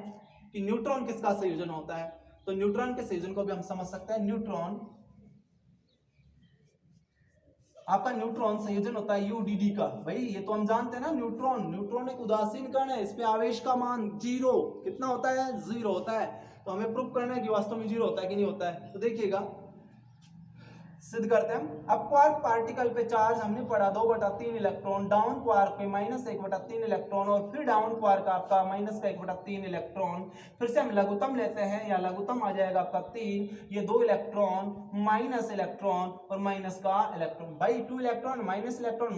कि न्यूट्रॉन किसका संयोजन होता है। तो न्यूट्रॉन के संयोजन को भी हम समझ सकते हैं। न्यूट्रॉन, आपका न्यूट्रॉन संयोजन होता है यूडीडी का। भाई ये तो हम जानते हैं ना, न्यूट्रॉन, न्यूट्रॉन एक उदासीन कण है, इस पे आवेश का मान 0 कितना होता है 0 होता है। तो हमें प्रूव करना है कि वास्तव में 0 होता है कि नहीं होता है। तो देखिएगा, सिद्ध करते हैं। अब क्वार्क पार्टिकल पे चार्ज हमने पढ़ा 2/3 इलेक्ट्रॉन, डाउन क्वार्क पे -1/3 इलेक्ट्रॉन और फिर डाउन क्वार्क आपका -1/3 इलेक्ट्रॉन। फिर से हम लघुत्तम लेते हैं, या लघुत्तम आ जाएगा आपका 3, ये 2 इलेक्ट्रॉन माइनस इलेक्ट्रॉन और माइनस का इलेक्ट्रॉन। भाई 2 electron minus electron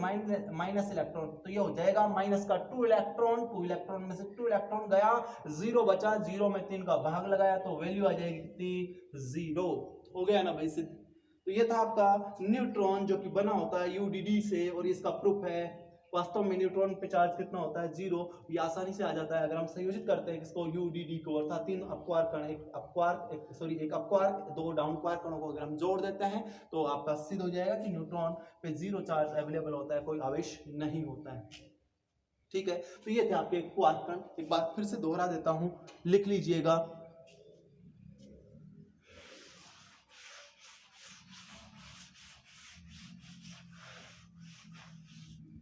minus electron, तो ये हो जाएगा माइनस का 2 इलेक्ट्रॉन, 2 इलेक्ट्रॉन में से 2 इलेक्ट्रॉन गया, 0 बचा, 0 में 3 का भाग लगाया तो वैल्यू आ जाएगी कितनी 0। हो गया ना भाई सिद्ध। तो ये था आपका न्यूट्रॉन जो कि बना होता है यूडीडी से, और इसका प्रूफ है। वास्तव में न्यूट्रॉन पे चार्ज कितना होता है 0, ये आसानी से आ जाता है अगर हम संयोजित करते हैं किसको यूडीडी को, अर्थात 3 अपक्वार्क कण, एक अपक्वार्क 2 डाउन क्वार्क कणों को अगर हम जोड़ देते हैं तो आपका सिद्ध हो जाएगा कि न्यूट्रॉन पे 0 चार्ज अवेलेबल होता है, कोई आवेश नहीं होता है। ठीक है, तो ये थे आपके क्वार्क कण। एक बार फिर से दोहरा देता हूं, लिख लीजिएगा।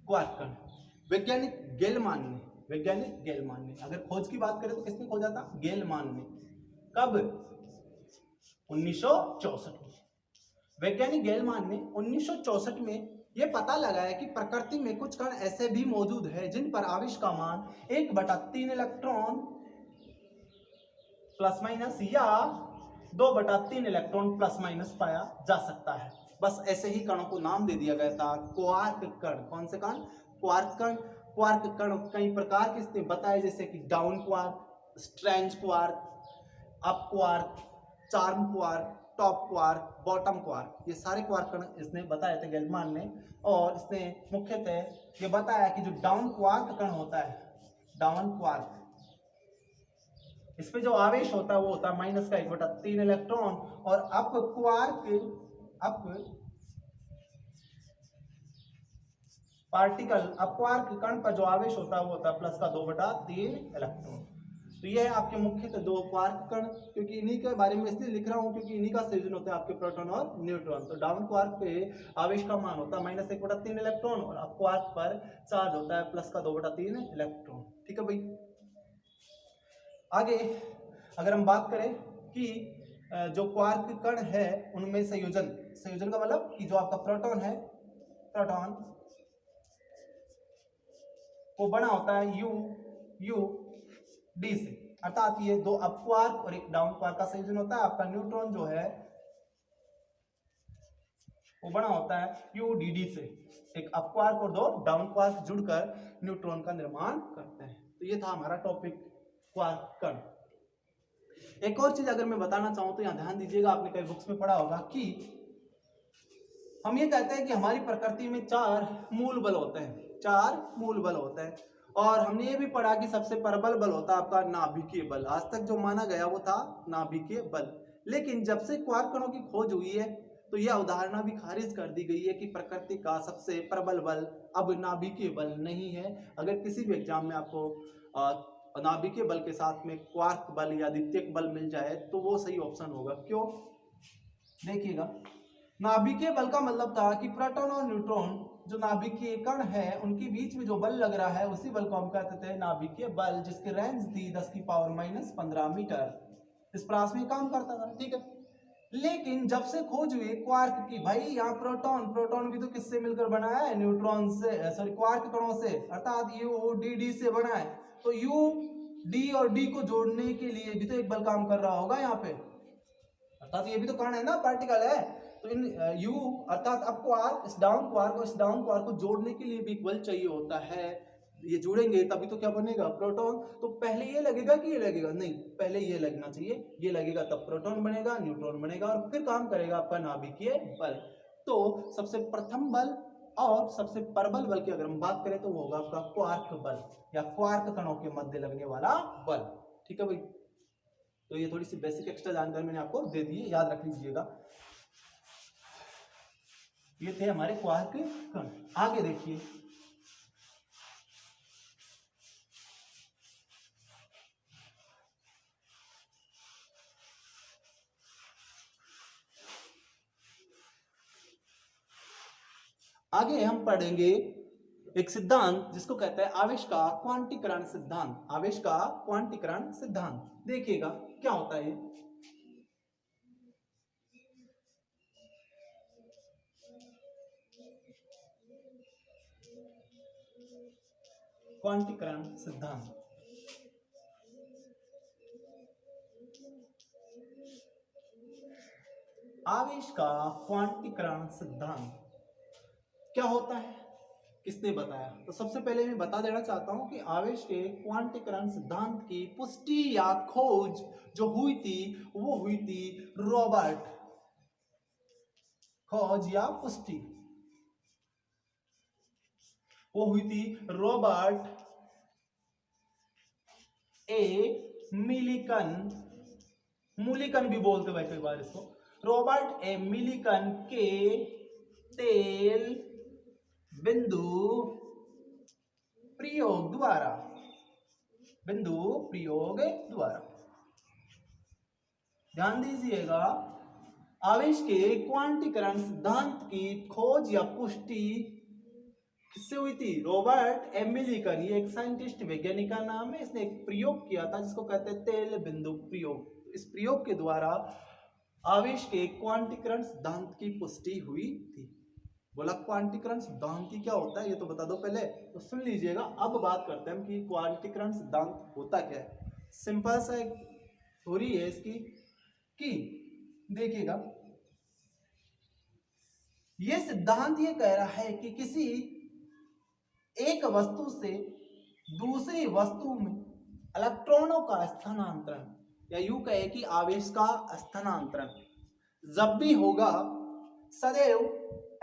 क्वार्क कण, वैज्ञानिक गेलमान ने, अगर खोज की बात करें तो किसने खोजा था, गेलमान ने। कब, 1964 में। वैज्ञानिक गेलमान ने 1964 में यह पता लगाया कि प्रकृति में कुछ कण ऐसे भी मौजूद है जिन पर आवेश का मान 1/3 इलेक्ट्रॉन प्लस माइनस या 2/3 इलेक्ट्रॉन प्लस माइनस पाया जा सकता है। बस ऐसे ही कणों को नाम दे दिया गया था क्वार्क कण। कौन से कण, क्वार्क कण। क्वार्क कण कई प्रकार के इसने बताए, जैसे कि down quark, strange quark, up quark, charm quark, top quark, bottom quark, ये सारे क्वार्क कण इसने बताए थे गेलमान ने। और इसने मुख्यतः ये बताया कि जो डाउन क्वार्क कण होता है, डाउन क्वार्क, इस पे जो आवेश होता है वो होता है -1/3 इलेक्ट्रॉन, और अप क्वार्क, अप पार्टिकल, अपक्वार्क कण पर जो आवेश होता है वो होता है प्लस का 2/3 इलेक्ट्रॉन। तो ये है आपके मुख्यतः 2 क्वार्क कण, क्योंकि इन्हीं के बारे में इसलिए लिख रहा हूं क्योंकि इन्हीं का संयोजन होता है आपके प्रोटॉन और न्यूट्रॉन। तो डाउन क्वार्क पे आवेश का मान होता है -1/3 इलेक्ट्रॉन, और अप क्वार्क पर चार्ज होता है प्लस का 2/3 इलेक्ट्रॉन। ठीक है भाई, आगे अगर हम बात करें कि जो क्वार्क कण है उनमें संयोजन का मतलब कि जो आपका प्रोटॉन है, प्रोटॉन वो बना होता है यू डी से, अर्थात ये 2 अप क्वार्क और एक डाउन क्वार्क का संयोजन होता है। आपका न्यूट्रॉन जो है वो बना होता है यूडीडी से, एक अप क्वार्क और 2 डाउन क्वार्क जुड़कर न्यूट्रॉन का निर्माण करते हैं। तो ये था हमारा टॉपिक क्वार्क कण। एक और चीज अगर मैं बताना चाहूं तो यहां ध्यान दीजिएगा, आपने कई बुक्स में पढ़ा होगा कि हम ये कहते हैं कि हमारी प्रकृति में 4 मूल बल होते हैं, 4 मूल बल होते हैं। और हमने ये भी पढ़ा कि सबसे प्रबल बल होता है आपका नाभिकीय बल। आज तक जो माना गया वो था नाभिकीय बल, लेकिन जब से क्वार्क कणों की खोज हुई है तो यह अवधारणा भी खारिज कर दी गई है कि प्रकृति का सबसे प्रबल बल अब नाभिकीय बल नहीं है। अगर किसी भी एग्जाम में आपको नाभिकीय बल के साथ में क्वार्क बल या द्वितीयक बल मिल जाए तो वो सही ऑप्शन होगा। क्यों, देखिएगा, नाभिकीय बल का मतलब था कि प्रोटॉन और न्यूट्रॉन जो नाभिकीय कण है उनके बीच में जो बल लग रहा है उसी बल को हम कहते थे नाभिकीय बल, जिसकी रेंज थी 10 की पावर -15 मीटर। इस प्रास में काम करता था। ठीक है, लेकिन जब से खोज हुई क्वार्क की, भाई यहाँ प्रोटॉन भी तो किससे मिलकर बना है, न्यूट्रॉन से, सॉरी क्वार्क कणों से, अर्थात यूडीडी से बना है। तो डी और डी को जोड़ने के लिए भी तो एक बल काम कर रहा होगा यहाँ पे, अर्थात ये भी तो कण है ना, पार्टिकल है। तो इन यू अर्थात अब क्वार्क इस डाउन क्वार्क और इस डाउन क्वार्क को जोड़ने के लिए भी एक बल चाहिए होता है। ये जुड़ेंगे तभी तो क्या बनेगा, प्रोटॉन। तो पहले ये लगेगा कि ये लगेगा, नहीं, पहले ये लगना चाहिए, ये लगेगा तब प्रोटॉन बनेगा, न्यूट्रॉन बनेगा और फिर काम करेगा आपका नाभिकीय बल। तो सबसे प्रथम बल और सबसे प्रबल बल की अगर हम बात करें तो वो होगा आपका क्वार्क बल या क्वार्क कणों के मध्य लगने वाला बल। ठीक है भाई, तो ये थोड़ी सी बेसिक एक्स्ट्रा जानकारी मैंने आपको दे दी है, याद रख लीजिएगा। ये थे हमारे क्वार्क कण। आगे देखिए, आगे हम पढ़ेंगे एक सिद्धांत जिसको कहते हैं आवेश का क्वांटीकरण सिद्धांत। आवेश का क्वांटीकरण सिद्धांत देखिएगा क्या होता है। क्वांटीकरण सिद्धांत, आवेश का क्वांटीकरण सिद्धांत क्या होता है, किसने बताया? तो सबसे पहले मैं बता देना चाहता हूं कि आवेश के क्वांटीकरण सिद्धांत की पुष्टि या खोज जो हुई थी वो हुई थी रॉबर्ट, खोज या पुष्टि वो हुई थी रॉबर्ट ए मिलिकन, मूलिकन भी बोलते भाई कई बार इसको, रॉबर्ट ए मिलिकन के तेल बिंदु प्रयोग द्वारा, बिंदु प्रयोग द्वारा। ध्यान दीजिएगा, आवेश के क्वांटीकरण सिद्धांत की खोज या पुष्टि किससे हुई थी? रॉबर्ट एम मिलिकन, ये एक साइंटिस्ट वैज्ञानिक का नाम है, इसने एक प्रयोग किया था जिसको कहते हैं तेल बिंदु प्रयोग। इस प्रयोग के द्वारा आवेश के क्वांटीकरण सिद्धांत की पुष्टि हुई थी। बोला क्वांटीकरण सिद्धांत क्या होता है ये तो बता दो पहले, तो सुन लीजिएगा। अब बात करते हैं कि क्वांटीकरण सिद्धांत होता क्या है। सिंपल सा एक थ्योरी है इसकी कि देखिएगा, ये सिद्धांत ये कह रहा है कि किसी एक वस्तु से दूसरी वस्तु में इलेक्ट्रॉनों का स्थानांतरण या यूं कहे कि आवेश का स्थानांतरण जब भी होगा, सदैव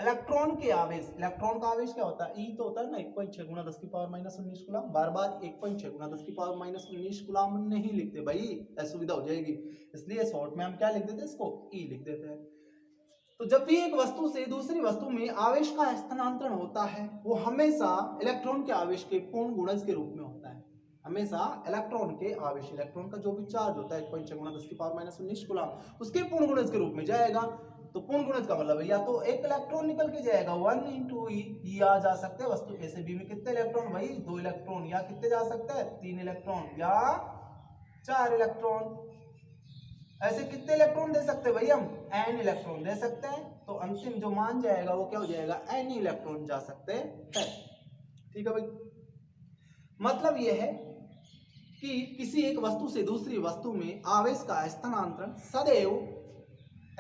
इलेक्ट्रॉन के आवेश, इलेक्ट्रॉन का आवेश क्या होता है? ई तो होता है ना 1.6 गुना 10 की पावर माइनस 19 कूलम। बार बार 1.6 गुना 10 की पावर माइनस 19 कूलम नहीं लिखते भाई, असुविधा हो जाएगी, इसलिए शॉर्ट में हम क्या लिख देते हैं, इसको ई लिख देते हैं। तो जब भी एक वस्तु से दूसरी वस्तु में आवेश का स्थानांतरण होता है वो हमेशा इलेक्ट्रॉन के आवेश के पूर्ण गुणज के रूप में होता है। हमेशा इलेक्ट्रॉन के आवेश, इलेक्ट्रॉन का जो भी चार्ज होता है 1.6 गुना 10 की पावर माइनस 19 कूलम, उसके पूर्ण गुणज के रूप में जाएगा। तो पूर्ण गुणज का मतलब है या तो एक इलेक्ट्रॉन निकल के जाएगा 1 into ई आ जा सकते हैं वस्तु ए से बी में कितने इलेक्ट्रॉन भाई, 2 इलेक्ट्रॉन, या कितने जा सकते हैं 3 इलेक्ट्रॉन या 4 इलेक्ट्रॉन। ऐसे कितने इलेक्ट्रॉन दे सकते हैं भाई हम, n इलेक्ट्रॉन दे सकते हैं। तो अंतिम जो मान जाएगा वो क्या हो जाएगा, n इलेक्ट्रॉन जा सकते हैं। ठीक है भाई, मतलब यह है कि किसी एक वस्तु से दूसरी वस्तु में आवेश का स्थानांतरण सदैव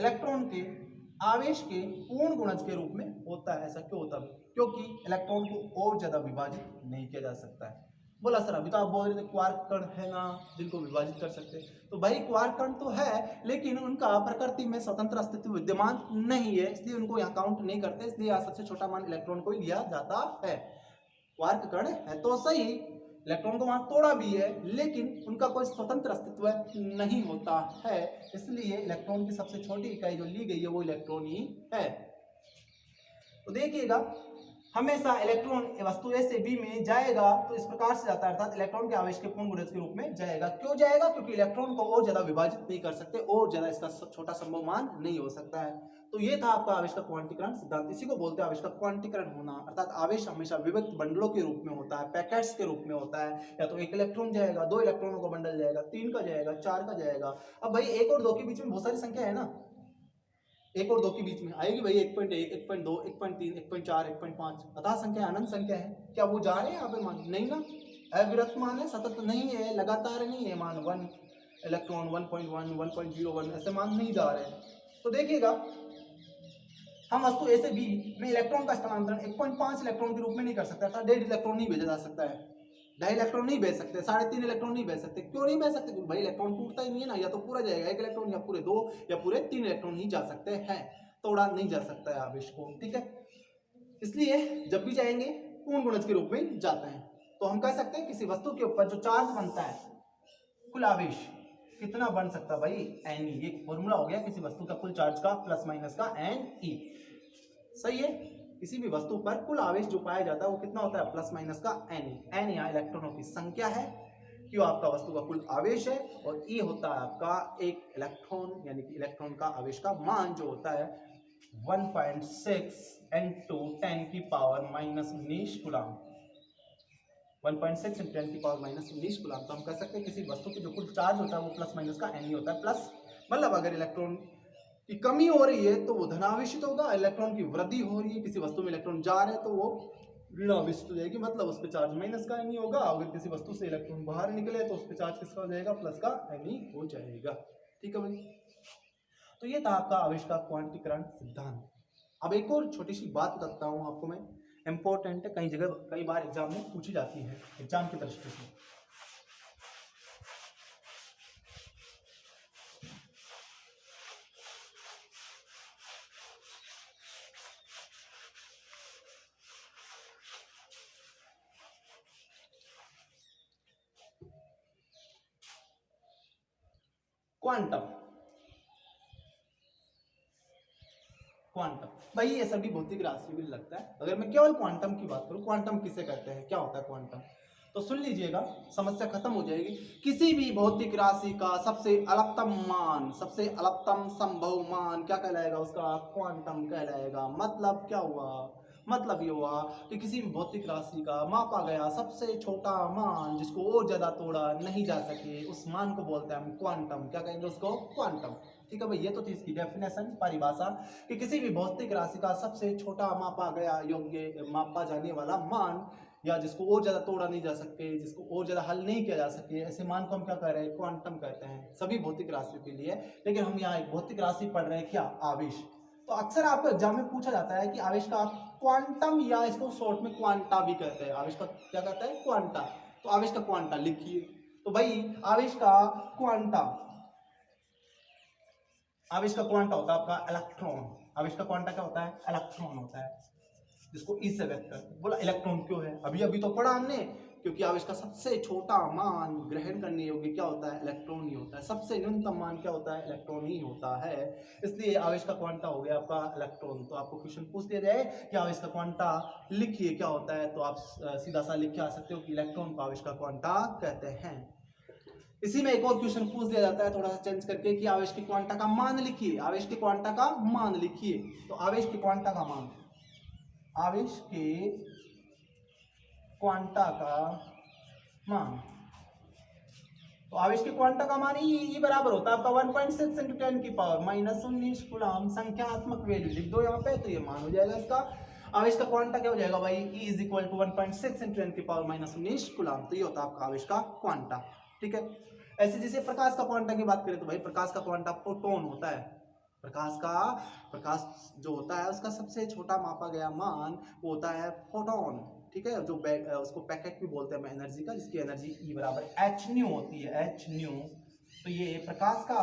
इलेक्ट्रॉन के आवेश के पूर्ण गुणज के रूप में होता है। ऐसा क्यों होता है? क्योंकि इलेक्ट्रॉन को और ज्यादा विभाजित नहीं किया जा सकता है। बोला सर अभी तो आप बोल रहे थे क्वार्क कण है ना जिनको विभाजित कर सकते हैं, तो भाई क्वार्क कण तो है लेकिन उनका प्रकृति में स्वतंत्र अस्तित्व विद्यमान नहीं है, इसलिए उनको यहाँ काउंट नहीं करते, इसलिए यहाँ सबसे छोटा मान इलेक्ट्रॉन को ही लिया जाता है। क्वार्क कण है तो सही, इलेक्ट्रॉन को वहां तोड़ा भी है लेकिन उनका कोई स्वतंत्र अस्तित्व नहीं होता है, इसलिए इलेक्ट्रॉन की सबसे छोटी इकाई जो ली गई है वो इलेक्ट्रॉन ही है। तो देखिएगा, हमेशा इलेक्ट्रॉन वस्तु ए से बी में जाएगा तो इस प्रकार से जाता है, अर्थात इलेक्ट्रॉन के आवेश के पूर्ण गुणज के रूप में जाएगा। क्यों जाएगा? क्योंकि इलेक्ट्रॉन को और ज्यादा विभाजित नहीं कर सकते, और ज्यादा इसका छोटा संभव मान नहीं हो सकता है। तो ये था आपका आवेश का क्वांटीकरण सिद्धांत, इसी को बोलते हैं आवेश का क्वांटीकरण होना, अर्थात आवेश हमेशा विविक्त बंडलों के रूप में होता है, पैकेट्स के रूप में होता है। या तो एक इलेक्ट्रॉन जाएगा, 2 इलेक्ट्रॉनों का बंडल जाएगा, 3 का जाएगा, 4 का जाएगा। अब भाई 1 और 2 के बीच में बहुत सारी संख्या है ना, 1 और 2 के बीच में आएगी भाई 1.1, 1.2, 1.3, 1.4, 1.5, अतः संख्या अनंत संख्या है। क्या वो जा रहे हैं यहाँ पे मान? नहीं ना, अविरत मान है, सतत नहीं है, लगातार नहीं है मान। 1 इलेक्ट्रॉन 1.1 1.01 ऐसे मान नहीं जा रहे हैं। तो देखिएगा हम वस्तु ए से बी में इलेक्ट्रॉन का स्थानांतरण 1.5 इलेक्ट्रॉन के रूप में नहीं कर सकते, अर्थात 1.5 इलेक्ट्रॉन नहीं भेजा जा सकता है, 2.5 इलेक्ट्रॉन नहीं भेज सकते, 3.5 इलेक्ट्रॉन नहीं भेज सकते। क्यों नहीं भेज सकते? क्योंकि भाई इलेक्ट्रॉन टूटता ही नहीं है ना, या तो पूरा जाएगा 1 इलेक्ट्रॉन, या पूरे 2 या पूरे 3 इलेक्ट्रॉन ही जा सकते हैं, तोड़ा नहीं जा सकता है आवेश को, ठीक है। इसलिए जब भी जाएंगे पूर्ण गुणज के रूप में जाते हैं। तो हम कह सकते हैं किसी वस्तु के ऊपर जो चार्ज बनता है, कुल आवेश कितना बन सकता है भाई, एन ई। ये फॉर्मूला हो गया किसी वस्तु का कुल चार्ज का प्लस माइनस का एन ई, सही है। किसी भी वस्तु पर कुल आवेश जो पाया जाता है वो कितना होता है, प्लस माइनस का एन ई। एन यहाँ इलेक्ट्रॉनों की संख्या है, क्यों आपका वस्तु का कुल आवेश है, और ई होता है आपका एक इलेक्ट्रॉन, यानी कि इलेक्ट्रॉन का आवेश का मान जो होता है 1.6 into 10 की पावर -19 कूलम। 1.6 into 10 की पावर -19 कूलम। तो हम कह सकते हैं किसी वस्तु की जो कुल चार्ज होता है वो प्लस माइनस का एन ई होता है। प्लस मतलब अगर इलेक्ट्रॉन की कमी हो रही है तो वो धनावेशित होगा, इलेक्ट्रॉन की वृद्धि हो रही है, किसी वस्तु में इलेक्ट्रॉन जा रहे हैं तो वो ऋणावेशित हो जाएगी, मतलब उस पर चार्ज माइनस का एन ई होगा। अगर किसी वस्तु से इलेक्ट्रॉन बाहर निकले तो उस पर चार्ज किसका हो जाएगा, प्लस का एन ई हो जाएगा, ठीक है भाई। तो ये था आपका आवेश का क्वांटीकरण सिद्धांत। अब एक और छोटी सी बात बताता हूँ आपको मैं, इंपॉर्टेंट है, कई जगह कई बार एग्जाम में पूछी जाती है, एग्जाम की दृष्टि से। क्वांटम, क्वांटम भाई ये सभी भौतिक राशि भी लगता है। अगर मैं केवल क्वांटम की बात करूं, क्वांटम किसे कहते हैं, क्या होता है क्वांटम, तो सुन लीजिएगा, समस्या खत्म हो जाएगी। किसी भी भौतिक राशि का सबसे अल्पतम मान, सबसे अल्पतम संभव मान क्या कहलाएगा, उसका क्वांटम कहलाएगा। मतलब क्या हुआ, मतलब ये हुआ कि किसी भी भौतिक राशि का मापा गया सबसे छोटा मान जिसको और ज्यादा तोड़ा नहीं जा सके, उस मान को बोलते हैं हम क्वांटम। क्या कहेंगे उसको, क्वांटम, ठीक है भाई। ये तो थी इसकी डेफिनेशन, परिभाषा, कि किसी भी भौतिक राशि का सबसे छोटा मापा गया योग्य मापा जाने वाला मान, या जिसको और ज्यादा तोड़ा नहीं जा सके, जिसको और ज्यादा हल नहीं किया जा सके, ऐसे मान को हम क्या कह रहे हैं, क्वांटम कहते हैं, सभी भौतिक राशियों के लिए। लेकिन हम यहाँ एक भौतिक राशि पढ़ रहे हैं, क्या, आवेश। तो अक्सर आपको एग्जाम में पूछा जाता है कि आवेश का आप क्वांटम, या इसको शॉर्ट में क्वांटा भी कहते हैं, आवेश का क्या कहते हैं, क्वांटा। तो आवेश का क्वांटा लिखिए। तो भाई आवेश का क्वांटा, आवेश का क्वांटा होता है आपका इलेक्ट्रॉन। आवेश का क्वांटा क्या होता है, इलेक्ट्रॉन होता है, जिसको ई से व्यक्त करते हैं। बोला इलेक्ट्रॉन क्यों है, अभी अभी तो पढ़ा हमने, क्योंकि आवेश का सबसे छोटा मान ग्रहण करने योग्य क्या होता है, इलेक्ट्रॉन ही होता है। सबसे न्यूनतम मान क्या होता है, इलेक्ट्रॉन ही होता है। इसलिए आवेश का क्वांटा हो गया आपका इलेक्ट्रॉन। तो आपको क्वेश्चन पूछ दिया जाए कि आवेश का क्वांटा लिखिए क्या होता है, तो आप सीधा सा लिख के आ सकते हो कि इलेक्ट्रॉन को आवेश का क्वांटा कहते हैं। इसी में एक और क्वेश्चन पूछ दिया जाता है थोड़ा सा चेंज करके कि आवेश के क्वांटा का मान लिखिए, आवेश के क्वांटा का मान लिखिए। तो आवेश के क्वांटा का मान, आवेश के क्वांटा का मान, तो आवेश के क्वांटा का मान ई बराबर होता है आपका 1.6 into 10 की पावर -19 कूलम। संख्यात्मक वैल्यू लिख दो यहाँ पे, तो ये मान हो जाएगा इसका। आवेश का क्वांटा क्या हो जाएगा भाई, E = 1.6 into 10 की पावर -19 कूलम। तो ये होता है आपका आवेश का क्वांटा, ठीक है। ऐसे जैसे प्रकाश का क्वांटा की बात करें तो भाई प्रकाश का क्वांटा फोटोन होता है। प्रकाश जो होता है उसका सबसे छोटा मापा गया मान वो होता है फोटोन, ठीक है। जो उसको पैकेट भी बोलते हैं एनर्जी का, जिसकी एनर्जी E = h होती है, h। तो ये प्रकाश का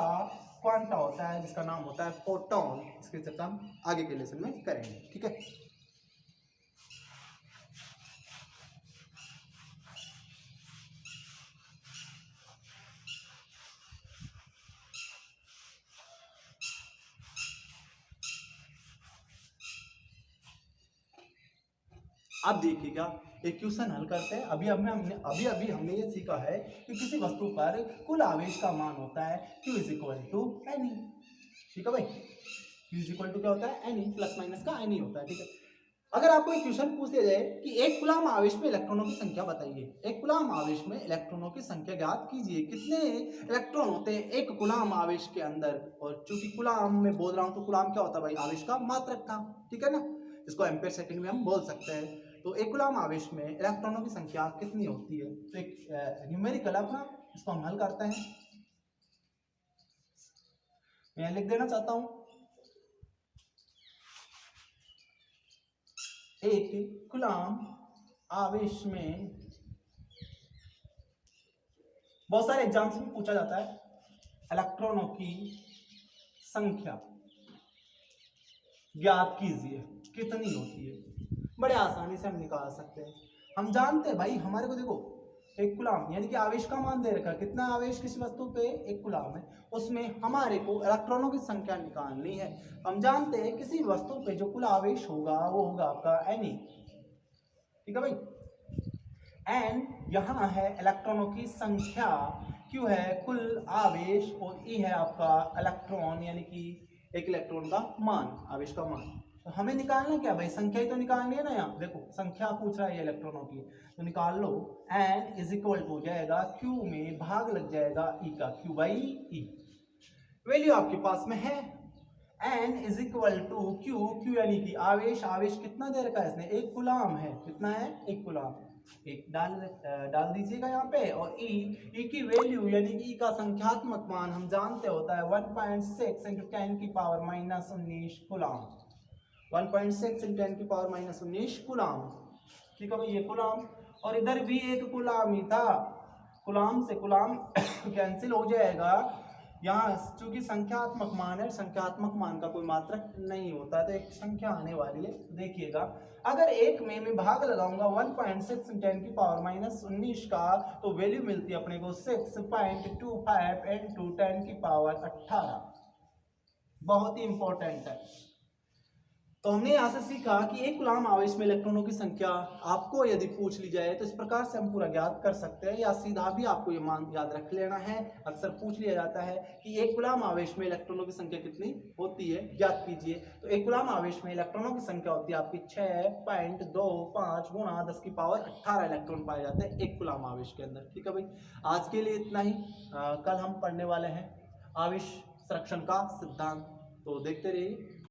क्वांटा होता है जिसका नाम होता है फोटोन। इसके चर्चा हम आगे के लेसन में करेंगे, ठीक है। अब देखिएगा एक क्वेश्चन हल करते हैं। अभी हमने ये सीखा है कि किसी वस्तु पर कुल आवेश का मान होता है Q = Ne, ठीक है भाई। Q = क्या होता है, Ne, प्लस माइनस का Ne होता है, ठीक है। अगर आपको एक क्वेश्चन पूछ दिया जाए कि एक कूलम आवेश में इलेक्ट्रॉनों की संख्या बताइए, एक कूलम आवेश में इलेक्ट्रॉनों की संख्या ज्ञात कीजिए, कितने इलेक्ट्रॉन होते हैं एक कूलम आवेश के अंदर। और चूंकि कूलम में बोल रहा हूँ तो कूलम क्या होता है भाई, आवेश का मात्रक था, ठीक है ना, जिसको एम्पेयर सेकंड में हम बोल सकते हैं। तो एक कूलम आवेश में इलेक्ट्रॉनों की संख्या कितनी होती है? तो एक न्यूमेरिकल अपना, इसको हम हल करते हैं। मैं लिख देना चाहता हूं, एक कूलम आवेश में, बहुत सारे एग्जाम्स में पूछा जाता है, इलेक्ट्रॉनों की संख्या ज्ञात कीजिए कितनी होती है। बड़े आसानी से हम निकाल सकते हैं। हम जानते हैं भाई, हमारे को देखो एक कूलम यानी कि आवेश का मान दे रखा है, कितना आवेश किसी वस्तु पे एक कूलम है, उसमें हमारे को इलेक्ट्रॉनों की संख्या निकालनी है। हम जानते हैं किसी वस्तु पे जो कुल आवेश होगा वो होगा आपका N, ठीक है भाई। N यहाँ है इलेक्ट्रॉनों की संख्या, Q है कुल आवेश और E है आपका इलेक्ट्रॉन यानी कि एक इलेक्ट्रॉन का मान, आवेश का मान। तो हमें निकालना क्या भाई, संख्या ही तो निकालनी है ना। यहाँ देखो संख्या पूछ रहा है ये इलेक्ट्रॉनों की, तो निकाल लो। N इज इक्वल टू हो जाएगा Q में भाग लग जाएगा E का, Q बाई E। वैल्यू आपके पास में है, N is equal to Q यानी कि आवेश, आवेश कितना दे रखा है इसने, एक कूलम है, कितना है एक कूलम, एक डाल दीजिएगा यहाँ पे। और E की वैल्यू यानी कि E का संख्यात्मक मान हम जानते होता है 1.6 इंटू 10 की पावर माइनस 19 कूलम, 1.6 इंटू 10 की पावर माइनस 19 कूलम, ठीक है भाई ये कूलम। और इधर भी एक कूलम ही था, कूलम से कूलम कैंसिल हो जाएगा। यहाँ चूंकि संख्यात्मक मान है, संख्यात्मक मान का कोई मात्रक नहीं होता, तो एक संख्या आने वाली है, देखिएगा। अगर एक में मैं भाग लगाऊंगा 1.6 10 की पावर माइनस 19 का, तो वैल्यू मिलती है अपने को 6.25 इंटू 10 की पावर 18। बहुत ही इंपॉर्टेंट है। तो हमने यहाँ से सीखा कि एक कूलम आवेश में इलेक्ट्रॉनों की संख्या आपको यदि पूछ ली जाए तो इस प्रकार से हम पूरा ज्ञात कर सकते हैं, या सीधा भी आपको ये मान याद रख लेना है। अक्सर पूछ लिया जाता है कि एक कूलम आवेश में इलेक्ट्रॉनों की संख्या कितनी होती है, ज्ञात कीजिए। तो एक कूलम आवेश में इलेक्ट्रॉनों की संख्या होती है आपकी 6.25 गुणा 10 की पावर 18 इलेक्ट्रॉन पाए जाते हैं एक कूलम आवेश के अंदर, ठीक है भाई। आज के लिए इतना ही। कल हम पढ़ने वाले हैं आवेश संरक्षण का सिद्धांत, तो देखते रहिए।